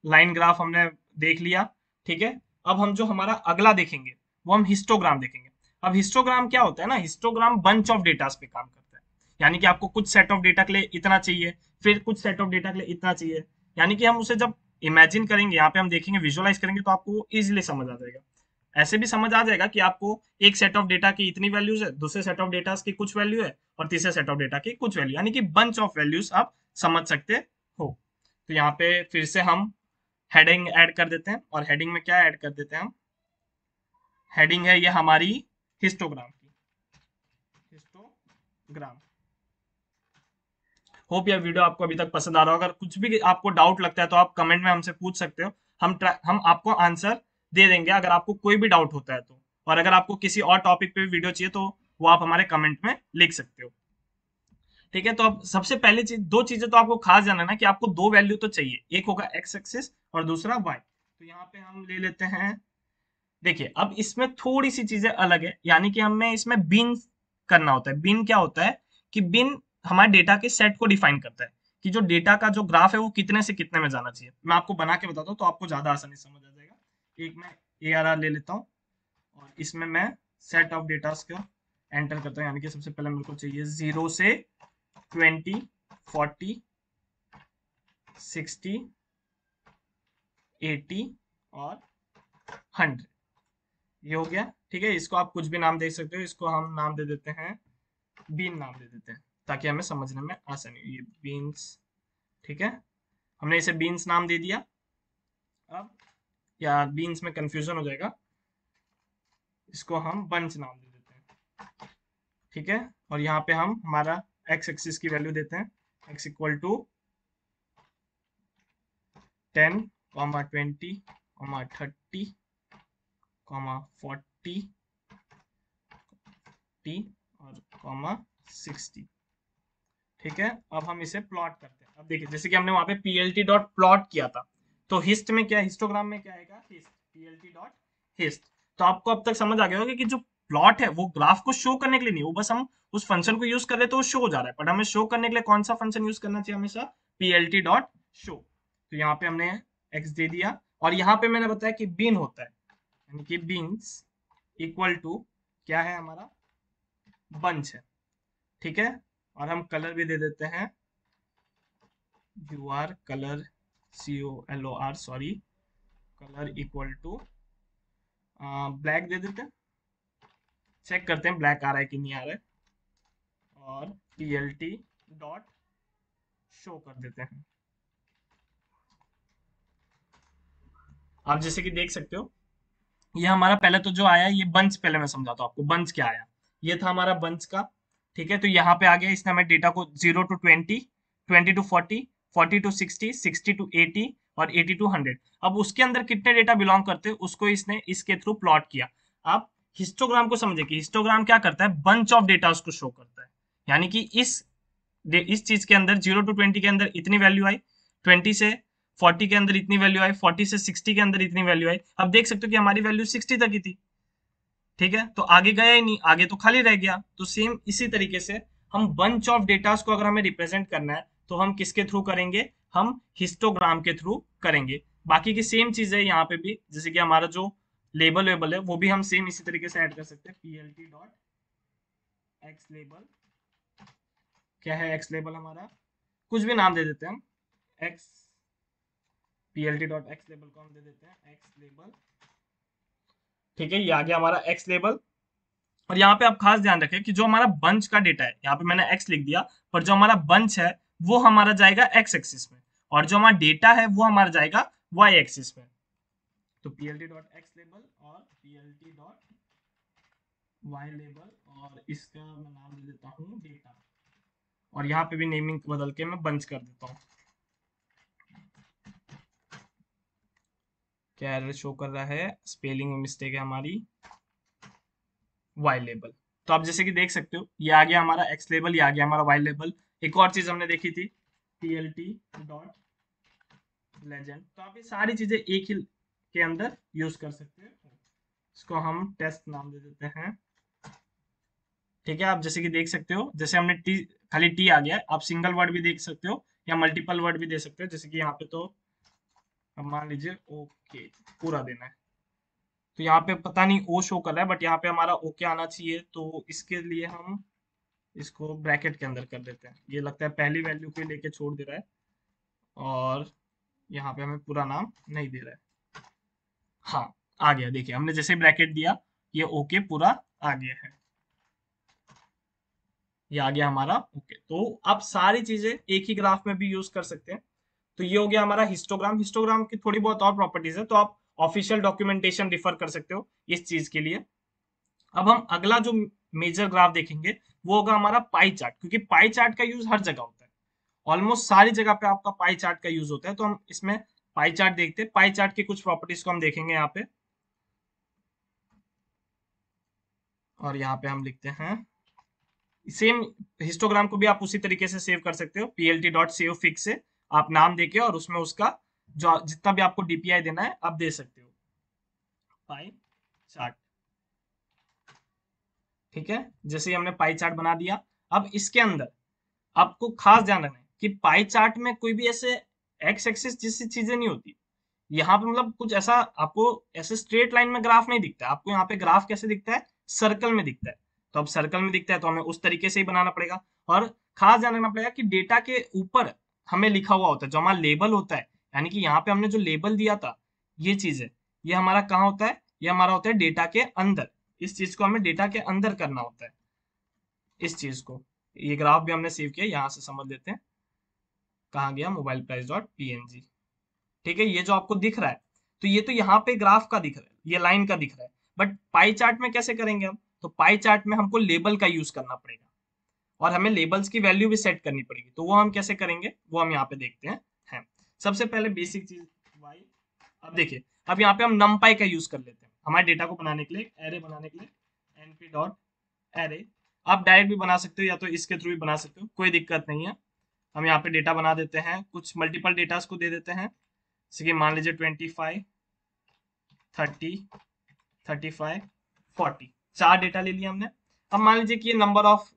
लाइन ग्राफ हमने देख लिया। ठीक है, अब हम जो हमारा अगला देखेंगे वो हम हिस्टोग्राम देखेंगे। अब हिस्टोग्राम क्या होता है ना, हिस्टोग्राम बंच ऑफ डेटा पे काम करता है, यानी कि आपको कुछ सेट ऑफ डेटा के लिए इतना चाहिए, फिर कुछ सेट ऑफ डेटा के लिए इतना चाहिए, यानी कि हम उसे जब इमेजिन करेंगे, यहाँ पे हम देखेंगे, विजुअलाइज करेंगे, तो आपको इजिली समझ आ जाएगा। ऐसे भी समझ आ जाएगा कि आपको एक सेट ऑफ डेटा की इतनी वैल्यूज है, दूसरे सेट ऑफ डेटा की कुछ वैल्यू है, और तीसरे सेट ऑफ डेटा की कुछ वैल्यू, यानी कि बंच ऑफ वैल्यूज आप समझ सकते हो। तो यहाँ पे फिर से हम हेडिंग ऐड कर देते हैं, और हेडिंग में क्या ऐड कर देते हैं हम, हेडिंग है ये हमारी हिस्टोग्राम की, हिस्टोग्राम। होप यह वीडियो आपको अभी तक पसंद आ रहा होगा। अगर कुछ भी आपको डाउट लगता है तो आप कमेंट में हमसे पूछ सकते हो, हम आपको आंसर दे देंगे अगर आपको कोई भी डाउट होता है तो। और अगर आपको किसी और टॉपिक पे भी वीडियो चाहिए तो वो आप हमारे कमेंट में लिख सकते हो। ठीक है, तो अब सबसे पहले चीज, दो चीजें तो आपको खास जानना ना, कि आपको दो वैल्यू तो चाहिए, एक होगा एक्स एक्सिस और दूसरा वाई। तो यहाँ पे हम ले लेते हैं, देखिए अब इसमें थोड़ी सी चीजें अलग है, यानी कि हमें इसमें बिन करना होता है। बिन क्या होता है कि बिन हमारे डेटा के सेट को डिफाइन करता है, कि जो डेटा का जो ग्राफ है वो कितने से कितने में जाना चाहिए। मैं आपको बना के बताता हूँ तो आपको ज्यादा आसानी से समझ आ जाएगा। एक मैं ARR ले लेता हूँ और इसमें मैं सेट ऑफ डेटास का एंटर करता हूँ, यानी कि सबसे पहले मेरे को चाहिए 0 से 20, 40, 60, 80 और 100। ये हो गया, ठीक है। इसको आप कुछ भी नाम दे सकते हो, इसको हम नाम दे देते हैं बीन, नाम दे देते हैं ताकि हमें समझने में आसानी हो। ये बीन्स, ठीक है, हमने इसे बीन्स नाम दे दिया। अब या बीन्स में कंफ्यूजन हो जाएगा, इसको हम बंच नाम दे देते हैं, ठीक है। और यहाँ पे हम हमारा एक्स एक्सिस की वैल्यू देते हैं, एक्स इक्वल टू 10, 20, 30, 40 और 60, ठीक है। अब हम इसे प्लॉट करते हैं। अब देखिए, जैसे कि हमने वहां पे plt डॉट प्लॉट किया था, तो हिस्ट में क्या, हिस्टोग्राम में क्या आएगा, हिस्ट, plt डॉट हिस्ट। तो आपको अब तक समझ आ गया होगा कि जो प्लॉट है वो ग्राफ को शो करने के लिए नहीं, वो बस हम उस फंक्शन को यूज कर रहे तो वो शो हो जा रहा है, बट हमें शो करने के लिए कौन सा फंक्शन यूज करना चाहिए, हमेशा plt डॉट शो। तो यहाँ पे हमने x दे दिया, और यहाँ पे मैंने बताया कि बीन होता है, यानी कि बीन्स इक्वल टू क्या है, हमारा बंच है, ठीक है। और हम कलर भी दे देते हैं ur colour, color, sorry, colour equal to black दे देते हैं, चेक करते हैं ब्लैक आ रहा है कि नहीं आ रहा है, और plt डॉट शो कर देते हैं। आप जैसे कि देख सकते हो, ये हमारा पहले तो जो आया, ये बंच, पहले मैं समझाता हूँ आपको बंच क्या आया। ये था हमारा बंच का, ठीक है। तो यहाँ पे आ गया, इसने हमें डेटा को 0 to 20, 20 to 40, 40 to 60, 60 to 80 और 80 to 100। अब उसके अंदर कितने डेटा बिलोंग करते हैं उसको इसने इसके थ्रू प्लॉट किया। आप हिस्टोग्राम को समझे कि हिस्टोग्राम क्या करता है, बंच ऑफ डेटा उसको शो करता है, यानी कि इस चीज के अंदर 0 to 20 के अंदर इतनी वैल्यू आई, 20 से 40 के अंदर इतनी वैल्यू आई, 40 से 60 के अंदर इतनी वैल्यू आई। अब देख सकते हो कि हमारी वैल्यू 60 तक ही थी, ठीक है, तो आगे गया ही नहीं, आगे तो खाली रह गया। तो सेम इसी तरीके से हम बंच ऑफ डेटा को अगर हमें रिप्रेजेंट करना है तो हम किसके थ्रू करेंगे, हम हिस्टोग्राम के थ्रू करेंगे। बाकी की सेम चीज है यहाँ पे भी, जैसे कि हमारा जो लेबल वेबल है वो भी हम सेम इसी तरीके से ऐड कर सकते हैं, plt डॉट एक्स लेबल। क्या है एक्स लेबल हमारा, कुछ भी नाम दे देते हैं हम, x, plt dot x label को हम दे देते हैं एक्स लेबल, ठीक है। ये आ गया हमारा एक्स लेबल। और यहाँ पे आप खास ध्यान रखें कि जो हमारा बंच का डेटा है, यहाँ पे मैंने एक्स लिख दिया, पर जो हमारा बंच है वो हमारा जाएगा एक्स एक्सिस में, और जो हमारा डेटा है वो हमारा जाएगा वाई एक्सिस में। तो plt डॉट एक्स लेबल और plt डॉट वाई लेबल, और इसका मैं नाम दे देता हूँ डेटा, और यहाँ पे भी नेमिंग बदल के मैं बंच कर देता हूँ। क्या एरर शो कर रहा है, स्पेलिंग में मिस्टेक है हमारी, वाई लेबल। तो आप जैसे कि देख सकते हो, ये आ गया हमारा एक्स लेबल, ये आ गया हमारा वाई लेबल। एक और चीज हमने देखी थी, plt डॉट लेजेंड। तो आप ये सारी चीजें एक ही के अंदर यूज कर सकते हो। इसको हम टेस्ट नाम दे देते हैं, ठीक है। आप जैसे कि देख सकते हो, जैसे हमने टी, खाली टी आ गया है, आप सिंगल वर्ड भी देख सकते हो या मल्टीपल वर्ड भी दे सकते हो, जैसे कि यहाँ पे तो अब मान लीजिए ओके पूरा देना है, तो यहाँ पे पता नहीं ओ शो कर रहा है, बट यहाँ पे हमारा ओके आना चाहिए, तो इसके लिए हम इसको ब्रैकेट के अंदर कर देते हैं। ये लगता है पहली वैल्यू को लेके छोड़ दे रहा है, और यहाँ पे हमें पूरा नाम नहीं दे रहा है। हाँ, आ गया, देखिए हमने जैसे ब्रैकेट दिया, ये ओके पूरा आ गया है, ये आ गया हमारा ओके। तो आप सारी चीजें एक ही ग्राफ में भी यूज कर सकते हैं। तो ये हो गया हमारा हिस्टोग्राम। हिस्टोग्राम की थोड़ी बहुत और प्रॉपर्टीज है, तो आप ऑफिशियल डॉक्यूमेंटेशन रिफर कर सकते हो इस चीज के लिए। अब हम अगला जो मेजर ग्राफ देखेंगे वो होगा हमारा पाई चार्ट, क्योंकि पाई चार्ट का यूज हर जगह होता है, ऑलमोस्ट सारी जगह पे आपका पाई चार्ट का यूज होता है। तो हम इसमें पाई चार्ट देखते हैं, पाई चार्ट की कुछ प्रॉपर्टीज को हम देखेंगे यहाँ पे, और यहाँ पे हम लिखते हैं सेम हिस्टोग्राम को भी आप उसी तरीके से सेव कर सकते हो, plt डॉट सेव फिक्स से आप नाम देके और उसमें उसका जो जितना भी आपको डीपीआई देना है आप दे सकते हो, पाई चार्ट, ठीक है। जैसे ही हमने पाई चार्ट बना दिया, अब इसके अंदर आपको खास ध्यान रखना है कि पाई चार्ट में कोई भी ऐसे एक्स एक्सिस जैसी चीजें नहीं होती। यहाँ पे मतलब कुछ ऐसा आपको ऐसे स्ट्रेट लाइन में ग्राफ नहीं दिखता है, आपको यहाँ पे ग्राफ कैसे दिखता है, सर्कल में दिखता है। तो अब सर्कल में दिखता है तो हमें उस तरीके से ही बनाना पड़ेगा। और खास ध्यान रखना पड़ेगा कि डेटा के ऊपर हमें लिखा हुआ होता है, जो हमारा लेबल होता है, यानी कि यहाँ पे हमने जो लेबल दिया था, ये चीज है, ये हमारा कहाँ होता है, ये हमारा होता है डेटा के अंदर। इस चीज को हमें डेटा के अंदर करना होता है, इस चीज को। ये ग्राफ भी हमने सेव किया, यहाँ से समझ लेते हैं। कहाँ गया, मोबाइल प्राइस डॉट png। ठीक है, ये जो आपको दिख रहा है, तो ये तो यहाँ पे ग्राफ का दिख रहा है, ये लाइन का दिख रहा है। बट पाई चार्ट में कैसे करेंगे हम? तो पाई चार्ट में हमको लेबल का यूज करना पड़ेगा, और हमें लेबल्स की वैल्यू भी सेट करनी पड़ेगी। तो वो हम कैसे करेंगे, वो हम यहाँ पे देखते हैं। सबसे पहले बेसिक चीज वाई। अब देखिए, अब यहाँ पे हम numpy का यूज कर लेते हैं हमारे डेटा को बनाने के लिए, एरे बनाने के लिए, np डॉट एरे। आप डायरेक्ट भी बना सकते हो या तो इसके थ्रू भी बना सकते हो, कोई दिक्कत नहीं है। हम यहाँ पे डेटा बना देते हैं, कुछ मल्टीपल डेटास को दे देते हैं, जैसे कि मान लीजिए 25, 30, 35, 40, 4 डेटा ले लिया हमने। अब मान लीजिए कि ये नंबर ऑफ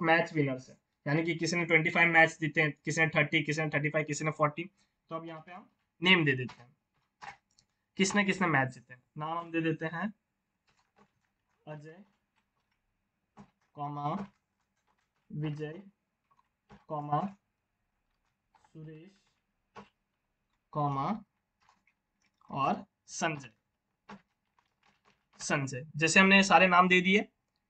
मैच विनर्स है, यानी कि किसी ने 25 मैच जीते हैं, किसी ने 30, किसी ने 35, किसी ने 40। तो अब यहाँ पे हम नेम दे देते हैं, किसने किसने मैच जीते हैं। नाम हम दे देते हैं अजय, कॉमा विजय, कॉमा सुरेश, कॉमा और संजय। जैसे हमने ये सारे नाम दे दिए,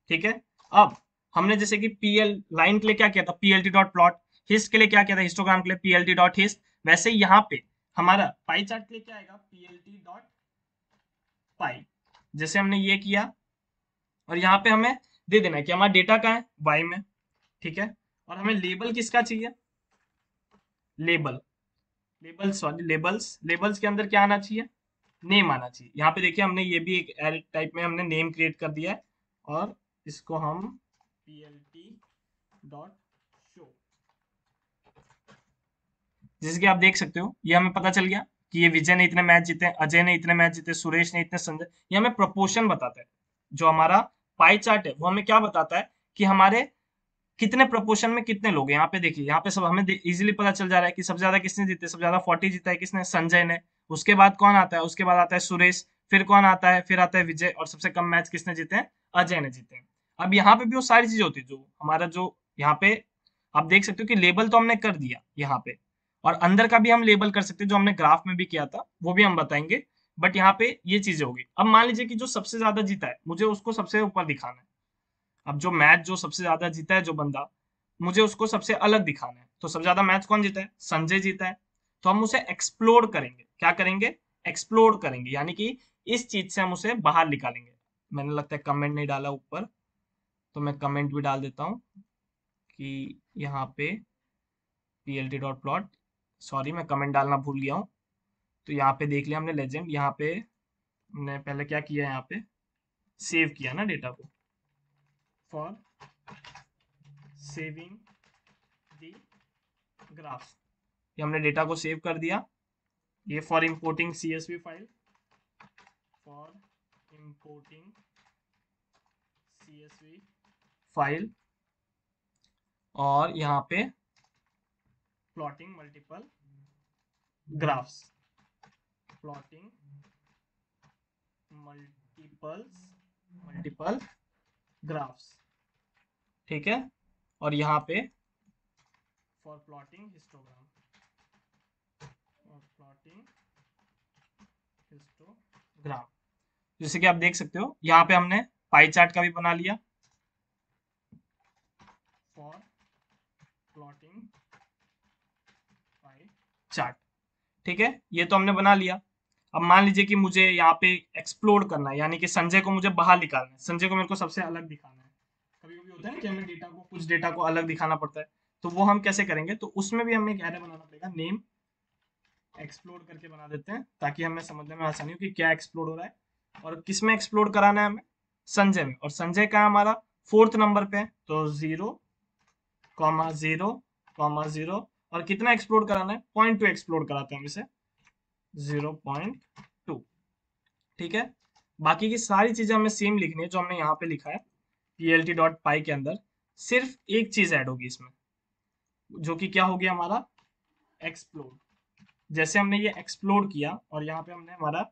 ठीक है। अब हमने जैसे कि पीएल लाइन के लिए क्या किया था, पीएलटी डॉट प्लॉट। हिस्ट के लिए क्या किया था, हिस्टोग्राम के लिए पीएलटी डॉट हिस्ट। वैसे ही यहाँ पे हमारा पाई चार्ट के लिए क्या आएगा, पीएलटी डॉट पाई। जैसे हमने ये किया, और यहाँ पे हमें दे देना है कि हमारा डेटा कहाँ है, वाई में, ठीक है। और हमें लेबल किसका चाहिए, लेबल्स के अंदर क्या आना चाहिए, नेम आना चाहिए। यहाँ पे देखिए हमने ये भी एक एरे टाइप में हमने नेम क्रिएट कर दिया है, और इसको हम plt डॉट शो, जैसे कि आप देख सकते हो, ये हमें पता चल गया कि ये विजय ने इतने मैच जीते, अजय ने इतने मैच जीते, सुरेश ने इतने, संजय। ये हमें प्रोपोर्शन बताता है। जो हमारा पाई चार्ट है वो हमें क्या बताता है कि हमारे कितने प्रोपोर्शन में कितने लोग हैं। यहाँ पे देखिए, यहाँ पे सब हमें इजीली पता चल जा रहा है कि सबसे ज्यादा किसने जीते, सबसे ज्यादा 40 जीता है किसने, संजय ने। उसके बाद कौन आता है, उसके बाद आता है सुरेश, फिर कौन आता है, फिर आता है विजय, और सबसे कम मैच किसने जीते हैं, अजय ने जीते हैं। अब यहाँ पे भी वो सारी चीजें होती है, जो हमारा जो यहाँ पे आप देख सकते हो कि लेबल तो हमने कर दिया यहाँ पे, और अंदर का भी हम लेबल कर सकते हैं, जो हमने ग्राफ में भी किया था, वो भी हम बताएंगे। बट यहाँ पे ये चीजें होगी। अब मान लीजिए कि जो सबसे ज्यादा जीता है, मुझे उसको सबसे ऊपर दिखाना है। अब जो मैच जो सबसे ज्यादा जीता है जो बंदा, मुझे उसको सबसे अलग दिखाना है। तो सबसे ज्यादा मैच कौन जीता है, संजय जीता है। तो हम उसे एक्सप्लोर करेंगे, क्या करेंगे, एक्सप्लोर करेंगे, यानी कि इस चीज से हम उसे बाहर निकालेंगे। मैंने लगता है कमेंट नहीं डाला ऊपर, तो मैं कमेंट भी डाल देता हूँ कि यहाँ पे plt डॉट प्लॉट, सॉरी मैं कमेंट डालना भूल गया हूँ। तो यहाँ पे देख लिया हमने लेजेंड, यहाँ पे हमने पहले क्या किया, यहाँ पे सेव किया ना डेटा को, फॉर सेविंग द ग्राफ। ये हमने डेटा को सेव कर दिया। ये for importing CSV file, for importing CSV file, और यहाँ पे plotting multiple graphs, plotting multiple graphs, ठीक है। और यहाँ पे for plotting histogram, for plotting histogram. जैसे कि आप देख सकते हो, यहाँ पे हमने पाई चार्ट का भी बना लिया, फॉर प्लॉटिंग पाई चार्ट, ठीक है। ये तो हमने बना लिया। अब मान लीजिए कि मुझे यहाँ पे एक्सप्लोर करना है, यानी कि संजय को मुझे बाहर निकालना है, संजय को मेरे को सबसे अलग दिखाना है। कभी कभी होता है ना कि हमें डेटा को, कुछ डेटा को अलग दिखाना पड़ता है। तो वो हम कैसे करेंगे, तो उसमें भी हमें एक एरे बनाना पड़ेगा, नेम एक्सप्लोर करके बना देते हैं, ताकि हमें समझने में आसानी हो कि क्या एक्सप्लोर हो रहा है, और किस में एक्सप्लोर कराना है हमें, संजय में। और संजय का हमारा 4th नंबर पे है, तो 0,0,0, और कितना एक्सप्लोर कराना है, 0.2 एक्सप्लोर कराते हैं हम इसे, 0.2, ठीक है। बाकी की सारी चीजें हमें सेम लिखनी है जो हमने यहाँ पे लिखा है plt डॉट पाई के अंदर। सिर्फ एक चीज ऐड होगी इसमें, जो कि क्या हो गया हमारा, एक्सप्लोर। जैसे हमने ये एक्सप्लोर किया, और यहाँ पे हमने हमारा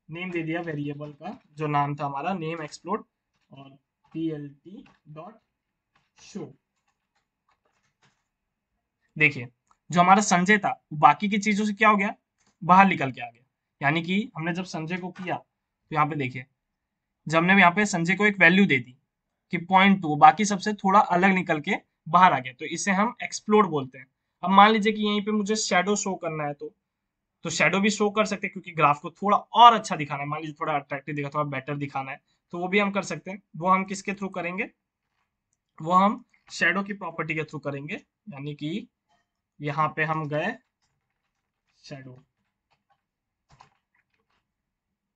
नेम दे दिया वेरिएबल का, जो नाम था हमारा नेम एक्सप्लोर, और plt डॉट शो। देखिए जो हमारा संजय था वो बाकी की चीजों से क्या हो गया, बाहर निकल के आ गया। यानी कि हमने जब संजय को किया तो यहाँ पे देखिए, जब हमने यहाँ पे संजय को एक वैल्यू दे दी कि 0.2, बाकी सबसे थोड़ा अलग निकल के बाहर आ गया, तो इसे हम एक्सप्लोड बोलते हैं। अब मान लीजिए कि यहीं पे मुझे शेडो शो करना है, तो शेडो भी शो कर सकते हैं, क्योंकि ग्राफ को थोड़ा और अच्छा दिखाना है, मान लीजिए थोड़ा अट्रैक्टिव दिखा, थोड़ा बेटर दिखाना है, तो वो भी हम कर सकते हैं। वो हम किसके थ्रू करेंगे, वो हम शेडो की प्रॉपर्टी के थ्रू करेंगे। यानी कि यहाँ पे हम गए शेडो।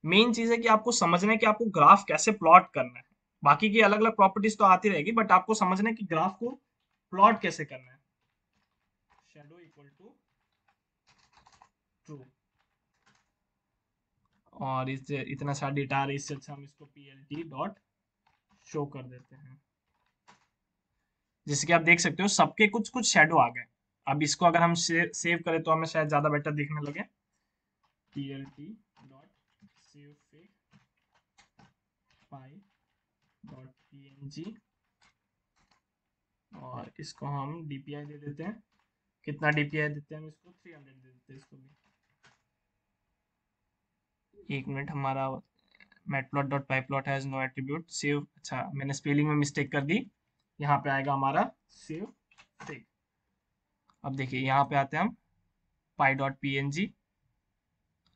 मेन चीज है कि आपको समझना है कि आपको ग्राफ कैसे प्लॉट करना है। बाकी की अलग अलग प्रॉपर्टीज तो आती रहेगी, बट आपको समझना है कि ग्राफ को प्लॉट कैसे करना है। शेडो इक्वल टू ट्रू, और इससे इतना सारा डेटा आ रहा है, इससे अच्छा हम इसको plt डॉट शो कर देते हैं। जैसे कि आप देख सकते हो सबके कुछ कुछ शेडो आ गए। अब इसको अगर हम सेव करें तो हमें शायद ज्यादा बेटर दिखने लगे। plt dot save Pie dot png, और इसको हम dpi दे देते हैं। कितना dpi देते हैं हम इसको, 300 दे देते हैं इसको भी। एक मिनट, हमारा matplot.pyplot has no attribute save, अच्छा मैंने स्पेलिंग में मिस्टेक कर दी, यहाँ पे आएगा हमारा सेव सेव। अब देखिए यहाँ पे आते हैं हम py.png।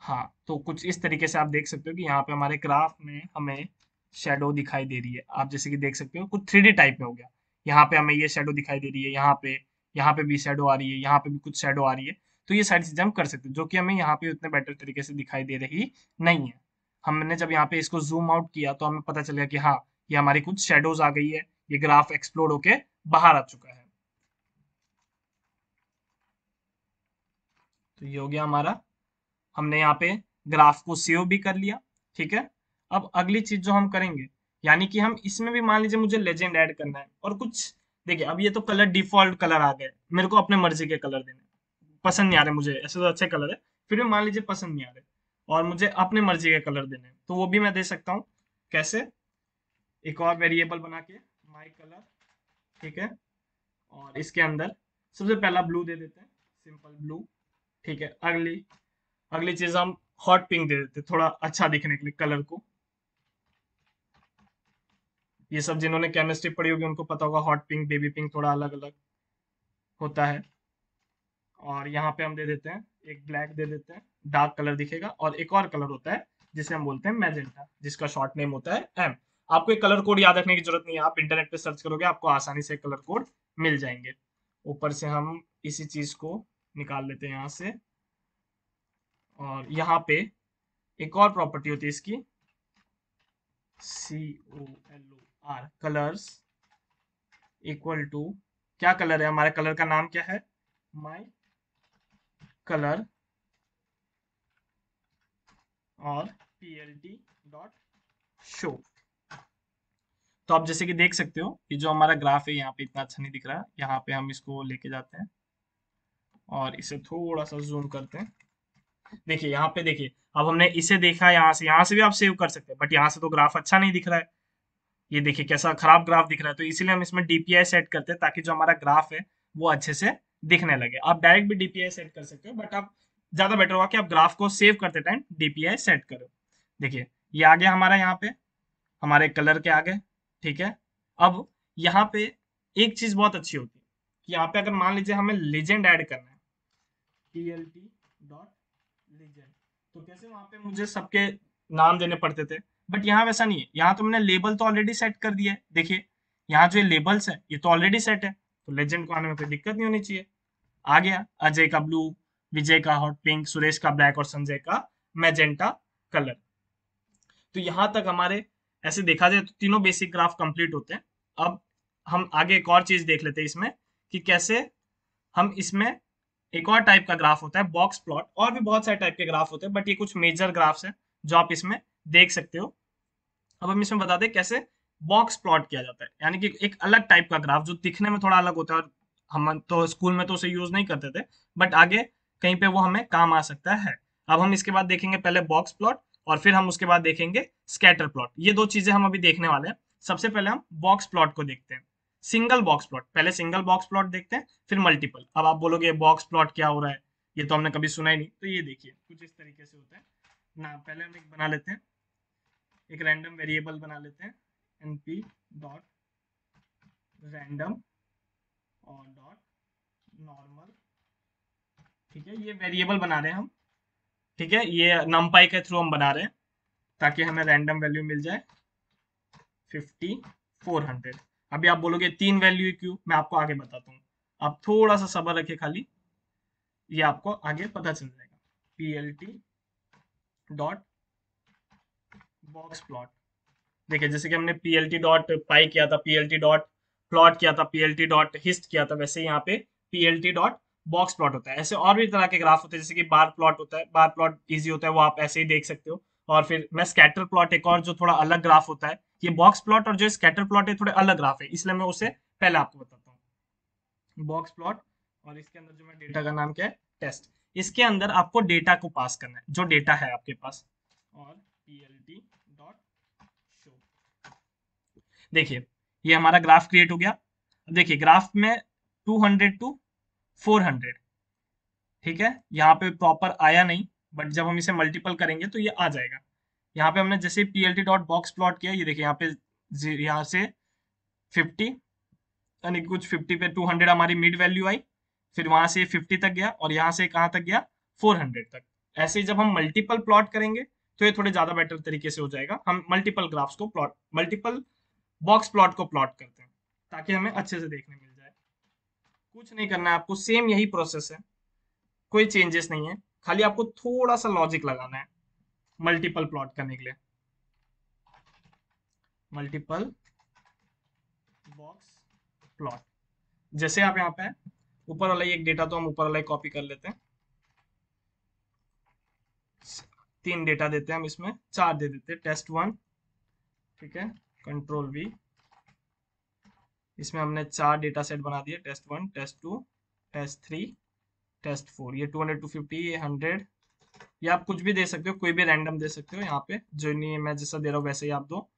हाँ, तो कुछ इस तरीके से आप देख सकते हो कि यहाँ पे हमारे ग्राफ में हमें शेडो दिखाई दे रही है। आप जैसे कि देख सकते हो कुछ 3D टाइप में हो गया। यहाँ पे हमें ये शेडो दिखाई दे रही है, यहाँ पे भी शेडो आ रही है, यहाँ पे भी कुछ शेडो आ रही है। तो ये सारी चीजें हम कर सकते हैं, जो कि हमें यहाँ पे उतने बेटर तरीके से दिखाई दे रही नहीं है। हमने जब यहाँ पे इसको जूम आउट किया तो हमें पता चल गया कि हाँ, ये हमारी कुछ शेडोज आ गई है, ये ग्राफ एक्सप्लोड होके बाहर आ चुका है। तो ये हो गया हमारा, हमने यहाँ पे ग्राफ को सेव भी कर लिया। ठीक है, अब अगली चीज जो हम करेंगे, यानी कि हम इसमें भी मान लीजिए मुझे लेजेंड ऐड करना है और कुछ, देखिए अब ये तो कलर डिफॉल्ट कलर आ गए, मेरे को अपने मर्जी के कलर देने पसंद नहीं आ रहे, मुझे ऐसे तो अच्छे कलर है, फिर भी मान लीजिए पसंद नहीं आ रहे और मुझे अपने मर्जी के कलर देने हैं, तो वो भी मैं दे सकता हूँ। कैसे, एक और वेरिएबल बना के माई कलर। ठीक है, और इसके अंदर सबसे पहला ब्लू दे देते हैं, सिंपल ब्लू। ठीक है, अगली अगली चीज हम हॉट पिंक दे देते, थोड़ा अच्छा दिखने के लिए कलर को। ये सब जिन्होंने केमिस्ट्री पढ़ी होगी उनको पता होगा, हॉट पिंक, बेबी पिंक थोड़ा अलग अलग होता है। और यहाँ पे हम दे देते हैं एक ब्लैक दे देते हैं, डार्क कलर दिखेगा। और एक और कलर होता है जिसे हम बोलते हैं मैजेंटा, जिसका शॉर्ट नेम होता है एम। आपको एक कलर कोड याद रखने की जरूरत नहीं है, आप इंटरनेट पे सर्च करोगे आपको आसानी से कलर कोड मिल जाएंगे। ऊपर से हम इसी चीज को निकाल लेते हैं यहाँ से। और यहाँ पे एक और प्रॉपर्टी होती है इसकी, COLOR, कलर्स इक्वल टू, क्या कलर है हमारे कलर का नाम क्या है, माई कलर, और plt डॉट शो। तो आप जैसे कि देख सकते हो ये जो हमारा ग्राफ है यहाँ पे इतना अच्छा नहीं दिख रहा है, यहाँ पे हम इसको लेके जाते हैं और इसे थोड़ा सा जूम करते हैं। देखिए यहाँ पे देखिए, अब हमने इसे देखा, यहाँ से भी आप सेव कर सकते हैं, बट यहाँ से तो ग्राफ अच्छा नहीं दिख रहा है। ये देखिए कैसा खराब ग्राफ दिख रहा है, तो इसीलिए हम इसमें डीपीआई सेट करते हैं ताकि जो हमारा ग्राफ है वो अच्छे से दिखने लगे। आप डायरेक्ट भी डीपीआई सेट कर सकते हो, बट आप ज्यादा बेटर होगा कि आप ग्राफ को सेव करते टाइम डीपीआई सेट करो। देखिए ये आ गया हमारा, यहाँ पे हमारे कलर के आगे। ठीक है, अब यहाँ पे एक चीज बहुत अच्छी होती है कि यहाँ पे अगर मान लीजिए हमें लेजेंड ऐड करना है, plt डॉट लेजेंड, तो कैसे वहां पे मुझे सबके नाम देने पड़ते थे, बट यहाँ वैसा नहीं है। यहाँ तो मैंने लेबल तो ऑलरेडी सेट कर दिया है। देखिए यहाँ जो लेबल्स है ये तो ऑलरेडी सेट है, तो लेजेंड को आने में कोई दिक्कत नहीं होनी चाहिए। आ गया अजय का ब्लू, विजय का हॉट पिंक, सुरेश का ब्लैक और संजय का मैजेंटा कलर। तो यहां तक हमारे ऐसे देखा जाए तो तीनों बेसिक ग्राफ कंप्लीट होते हैं। अब हम आगे एक और चीज देख लेते हैं इसमें कि कैसे हम इसमें, एक और टाइप का ग्राफ होता है बॉक्स प्लॉट, और भी बहुत सारे टाइप के ग्राफ होते हैं, बट ये कुछ मेजर ग्राफ्स हैं जो आप इसमें देख सकते हो। अब हम इसमें बता दें कैसे बॉक्स प्लॉट किया जाता है, यानी कि एक अलग टाइप का ग्राफ जो दिखने में थोड़ा अलग होता है, और हम तो स्कूल में तो उसे यूज नहीं करते थे, बट आगे कहीं पे वो हमें काम आ सकता है। अब हम इसके बाद देखेंगे पहले बॉक्स प्लॉट, और फिर हम उसके बाद देखेंगे स्कैटर प्लॉट। ये दो चीजें हम अभी देखने वाले हैं। सबसे पहले हम बॉक्स प्लॉट को देखते हैं, सिंगल बॉक्स प्लॉट। पहले सिंगल बॉक्स प्लॉट देखते हैं, फिर मल्टीपल। अब आप बोलोगे बॉक्स प्लॉट क्या हो रहा है, ये तो हमने कभी सुना ही नहीं। तो ये देखिए कुछ इस तरीके से होता है ना। पहले हम एक बना लेते हैं, एक रैंडम वेरिएबल बना लेते हैं, np डॉट रैंडम और डॉट नॉर्मल। ठीक है, ये वेरिएबल बना रहे हैं हम। ठीक है, ये numpy के थ्रू हम बना रहे हैं ताकि हमें रैंडम वैल्यू मिल जाए 5400। अभी आप बोलोगे तीन वैल्यू क्यों, मैं आपको आगे बताता हूँ। आप थोड़ा सा सब्र रखिए खाली, ये आपको आगे पता चल जाएगा। plt dot box plot. देखिए जैसे कि हमने plt डॉट पाई किया था, plt डॉट प्लॉट किया था, plt डॉट हिस्ट किया था, वैसे यहाँ पे plt डॉट बॉक्स प्लॉट होता है। ऐसे और भी तरह के ग्राफ होते हैं, जैसे कि बार प्लॉट होता है। बार प्लॉट इजी होता है, वो आप ऐसे ही देख सकते हो। और फिर मैं स्कैटर प्लॉट, एक और जो थोड़ा अलग ग्राफ होता है। ये बॉक्स प्लॉट और जो स्कैटर प्लॉट है थोड़े अलग ग्राफ है, इसलिए मैं उसे पहले आपको बताता हूँ। बॉक्स प्लॉट, और इसके अंदर जो मैं डेटा का नाम क्या है, टेस्ट। इसके अंदर आपको डेटा को पास करना है, जो डेटा है आपके पास। और plt डॉट शो। देखिए ये हमारा ग्राफ क्रिएट हो गया। देखिए ग्राफ में 200 टू 400, ठीक है, यहाँ पे प्रॉपर आया नहीं, बट जब हम इसे मल्टीपल करेंगे तो ये आ जाएगा। यहाँ पे हमने जैसे plt डॉट बॉक्स प्लॉट किया, ये देखिए यहाँ पे यहाँ से 50, यानी कुछ 50 पे 200 हमारी मिड वैल्यू आई, फिर वहां से 50 तक गया, और यहाँ से कहाँ तक गया, 400 तक। ऐसे ही जब हम मल्टीपल प्लॉट करेंगे तो ये थोड़े ज्यादा बेटर तरीके से हो जाएगा। हम मल्टीपल ग्राफ्स को प्लॉट, मल्टीपल बॉक्स प्लॉट को प्लॉट करते हैं ताकि हमें अच्छे से देखने मिल जाए। कुछ नहीं करना है आपको, सेम यही प्रोसेस है, कोई चेंजेस नहीं है। खाली आपको थोड़ा सा लॉजिक लगाना है मल्टीपल प्लॉट करने के लिए। मल्टीपल बॉक्स प्लॉट, जैसे आप यहाँ पे है, ऊपर वाला एक डेटा तो हम ऊपर वाला कॉपी कर लेते हैं। तीन डेटा देते हैं हम, इसमें चार दे देते हैं, टेस्ट वन। ठीक है, कंट्रोल वी। इसमें हमने चार डेटा सेट बना दिए, test one, test two, test three, test four. ये 200 टू 50, ये 100। ये आप कुछ भी दे सकते हो, कोई भी रैंडम दे सकते हो। यहाँ पे जो नहीं मैं जैसा दे रहा हूँ वैसे ही आप दो।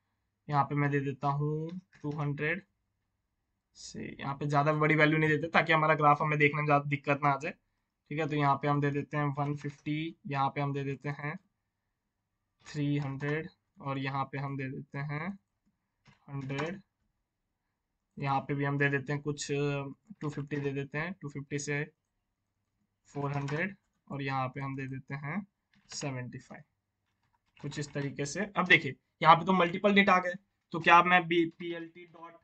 यहाँ पे मैं दे देता हूँ 200 से, यहाँ पे ज्यादा बड़ी वैल्यू नहीं देते ताकि हमारा ग्राफ हमें देखने में ज्यादा दिक्कत ना आ जाए। ठीक है, तो यहाँ पे हम दे देते हैं 150, यहाँ पे हम दे देते हैं 300, और यहाँ पे हम दे देते हैं 100। यहाँ पे भी हम दे देते हैं कुछ 250 दे देते हैं, 250 से 400, और यहाँ पे हम दे देते हैं 75। कुछ इस तरीके से। अब देखिए यहाँ पे तो मल्टीपल डेटा आ गए, तो क्या मैं plt डॉट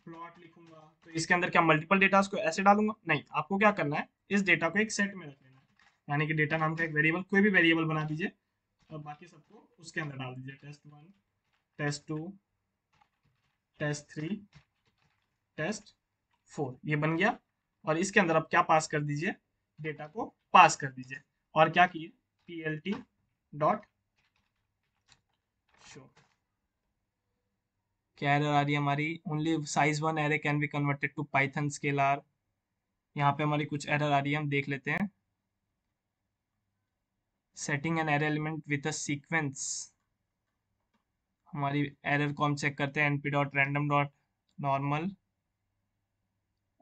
प्लॉट लिखूंगा तो इसके अंदर क्या मल्टीपल डेटा को ऐसे डालूंगा? नहीं, आपको क्या करना है, इस डेटा को एक सेट में रख लेना है। यानी कि डेटा नाम का एक वेरिएबल, कोई भी वेरिएबल बना दीजिए, और बाकी सबको उसके अंदर डाल दीजिए। Test one, test two, test three, test four, ये बन गया। और इसके अंदर आप क्या पास कर दीजिए, डेटा को पास कर दीजिए। और क्या किए, plt डॉट शो। क्या एरर आ रही है हमारी, only size one array can be converted to Python scalar. यहाँ पे हमारी कुछ एरर आ रही है, हम देख लेते हैं। Setting an array element with a sequence, हमारी एरर को हम चेक करते हैं। np dot random dot normal,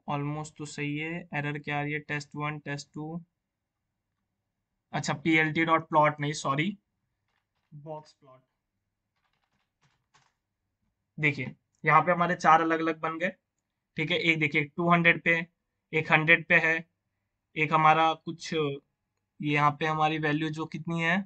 almost तो सही है। एरर क्या आ रही है, टेस्ट वन, टेस्ट टू, अच्छा plt डॉट प्लॉट नहीं, सॉरी, बॉक्स प्लॉट। देखिए यहाँ पे हमारे चार अलग अलग बन गए। ठीक है, एक देखिए 200 पे, एक 100 पे है, एक हमारा कुछ ये यहाँ पे हमारी वैल्यू जो कितनी है,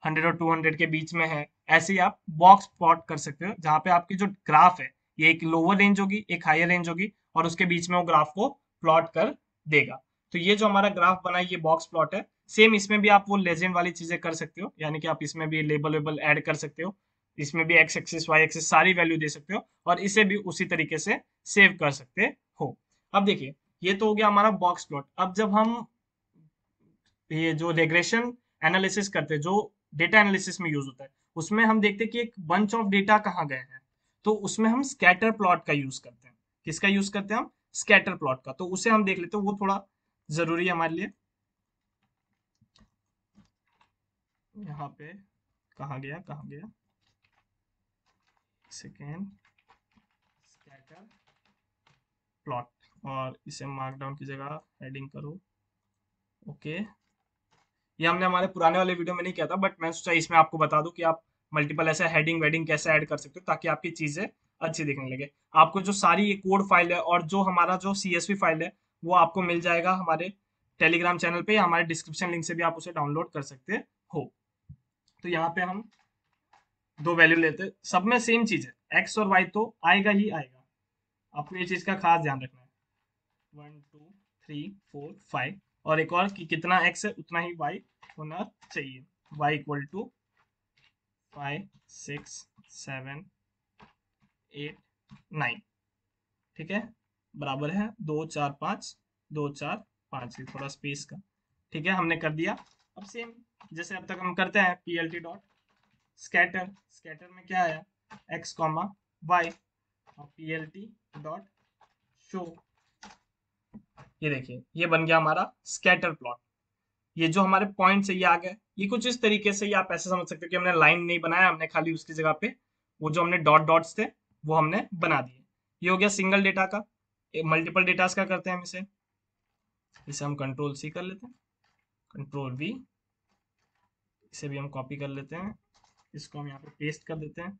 100 और 200 के बीच में है। ऐसे ही आप बॉक्स प्लॉट कर सकते हो, जहाँ पे आपकी जो ग्राफ है ये एक लोअर रेंज होगी, एक हायर रेंज होगी, और उसके बीच में वो ग्राफ को प्लॉट कर देगा। तो ये जो हमारा ग्राफ बना है ये बॉक्स प्लॉट है। सेम इसमें भी आप वो लेजेंड वाली चीजें कर सकते हो, यानी कि आप इसमें भी लेबल वेबल ऐड कर सकते हो, इसमें भी एक्स एक्सिस वाई एक्सिस सारी वैल्यू दे सकते हो, और इसे भी उसी तरीके से सेव कर सकते हो। अब देखिए ये तो हो गया हमारा बॉक्स प्लॉट। अब जब हम ये जो रेग्रेशन एनालिसिस करते हैं, जो डेटा एनालिसिस में यूज होता है, उसमें हम देखते हैं कि एक बंच ऑफ डेटा कहाँ गए हैं, तो उसमें हम स्कैटर प्लॉट का यूज करते हैं। किसका यूज करते हैं हम, स्कैटर प्लॉट का। तो उसे हम देख लेते हैं, वो थोड़ा जरूरी है हमारे लिए। यहाँ पे कहाँ गया, कहाँ गया, सेकेंड स्कैटर प्लॉट, और इसे मार्कडाउन की जगह हेडिंग करो। ओके, ये हमने हमारे पुराने वाले वीडियो में नहीं किया था, बट मैं सोचा इसमें आपको बता दूं कि आप मल्टीपल ऐसे हेडिंग वेडिंग कैसे ऐड कर सकते हो ताकि आपकी चीजें अच्छी दिखने लगे। आपको जो सारी ये कोड फाइल है और जो हमारा जो CSV फाइल है वो आपको मिल जाएगा हमारे टेलीग्राम चैनल पे, या हमारे डिस्क्रिप्शन लिंक से भी आप उसे डाउनलोड कर सकते हो। तो यहाँ पे हम दो वैल्यू लेते हैं, सब में सेम चीज है, एक्स और वाई तो आएगा ही आएगा, आपको ये चीज का खास ध्यान रखना है। 1 2 3 4 5, और एक और कि कितना एक्स है उतना ही वाई होना चाहिए। y इक्वल टू 5 6 7 8 9, ठीक है, बराबर है 2 4 5 2 4 5, थोड़ा स्पेस का, ठीक है, हमने कर दिया। अब सेम जैसे अब तक हम करते हैं, plt डॉट स्कैटर, स्कैटर में क्या आया, x कॉमा वाई, और plt डॉट शो, ये देखिए ये बन गया हमारा स्कैटर प्लॉट। ये जो हमारे पॉइंट से ये आ गए, ये कुछ इस तरीके से, ये आप ऐसे समझ सकते हो कि हमने लाइन नहीं बनाया, हमने खाली उसकी जगह पे वो जो हमने डॉट डॉट्स थे वो हमने बना दिए। ये हो गया सिंगल डेटा का। मल्टीपल डेटास का करते हैं हम इसे, हम कंट्रोल C कर लेते हैं, कंट्रोल V, इसे भी हम कॉपी कर लेते हैं, इसको हम यहाँ पे पेस्ट कर देते हैं।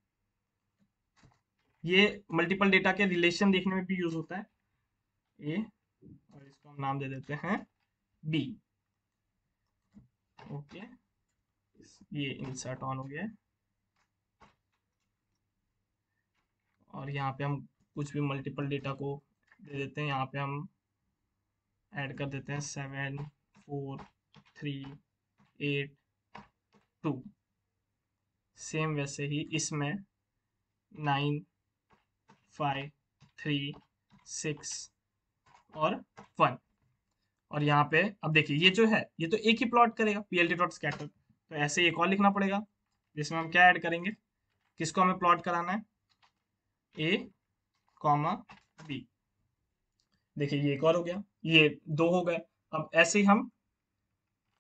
ये मल्टीपल डेटा के रिलेशन देखने में भी यूज होता है, ए, और इसको हम नाम दे देते हैं B। ओके, ये इंसर्ट ऑन हो गया है, और यहाँ पे हम कुछ भी मल्टीपल डेटा को दे देते हैं, यहाँ पे हम ऐड कर देते हैं 7 4 3 8 2, सेम वैसे ही इसमें 9 5 3 6 और 1, और यहाँ पे अब देखिए ये जो है ये तो एक ही प्लॉट करेगा, plt डॉट स्कैटर, तो ऐसे एक और लिखना पड़ेगा जिसमें हम क्या ऐड करेंगे, किसको हमें प्लॉट कराना है, a कॉमा b। देखिए ये एक और हो गया, ये दो हो गए। अब ऐसे ही हम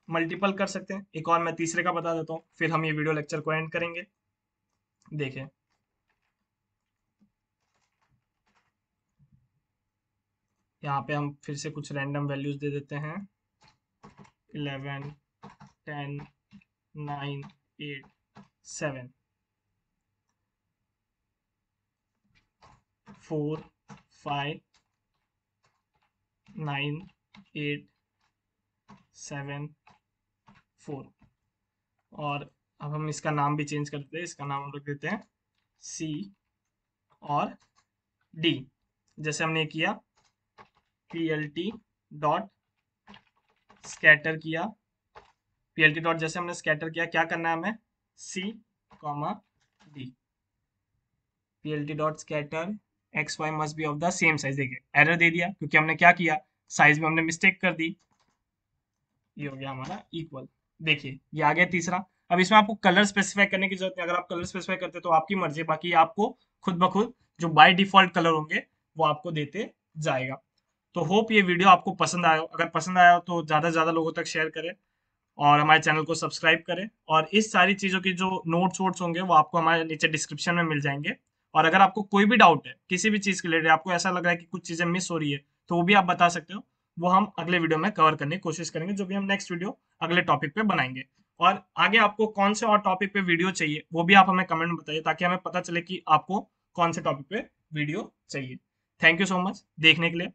मल्टीपल कर सकते हैं, एक और मैं तीसरे का बता देता हूँ, फिर हम ये वीडियो लेक्चर को एंड करेंगे। देखें, यहाँ पे हम फिर से कुछ रैंडम वैल्यूज दे देते हैं, 11 10 9 8 7 4 5 9 8 7 4, और अब हम इसका नाम भी चेंज कर देते हैं, इसका नाम हम रख देते हैं C और D, जैसे हमने किया plt डॉट स्कैटर किया, plt डॉट जैसे हमने स्कैटर किया, क्या करना है हमें, C comma D, plt dot scatter x y must be of the same size. देखिए एरर दे दिया क्योंकि हमने क्या किया, साइज में हमने मिस्टेक कर दी, ये हो गया हमारा इक्वल। देखिए ये आ गया तीसरा। अब इसमें आपको कलर स्पेसिफाई करने की जरूरत है, अगर आप कलर स्पेसिफाई करते तो आपकी मर्जी, बाकी आपको खुद ब खुद जो बाय डिफॉल्ट कलर होंगे वो आपको देते जाएगा। तो होप ये वीडियो आपको पसंद आया हो, अगर पसंद आया हो तो ज़्यादा से ज़्यादा लोगों तक शेयर करें और हमारे चैनल को सब्सक्राइब करें, और इस सारी चीज़ों की जो नोट्स वोट्स होंगे वो आपको हमारे नीचे डिस्क्रिप्शन में मिल जाएंगे। और अगर आपको कोई भी डाउट है किसी भी चीज़ के रिलेटेड, आपको ऐसा लग रहा है कि कुछ चीज़ें मिस हो रही है, तो वो भी आप बता सकते हो, वो हम अगले वीडियो में कवर करने की कोशिश करेंगे, जो भी हम नेक्स्ट वीडियो अगले टॉपिक पे बनाएंगे। और आगे आपको कौन से और टॉपिक पे वीडियो चाहिए वो भी आप हमें कमेंट में बताइए, ताकि हमें पता चले कि आपको कौन से टॉपिक पे वीडियो चाहिए। थैंक यू सो मच देखने के लिए।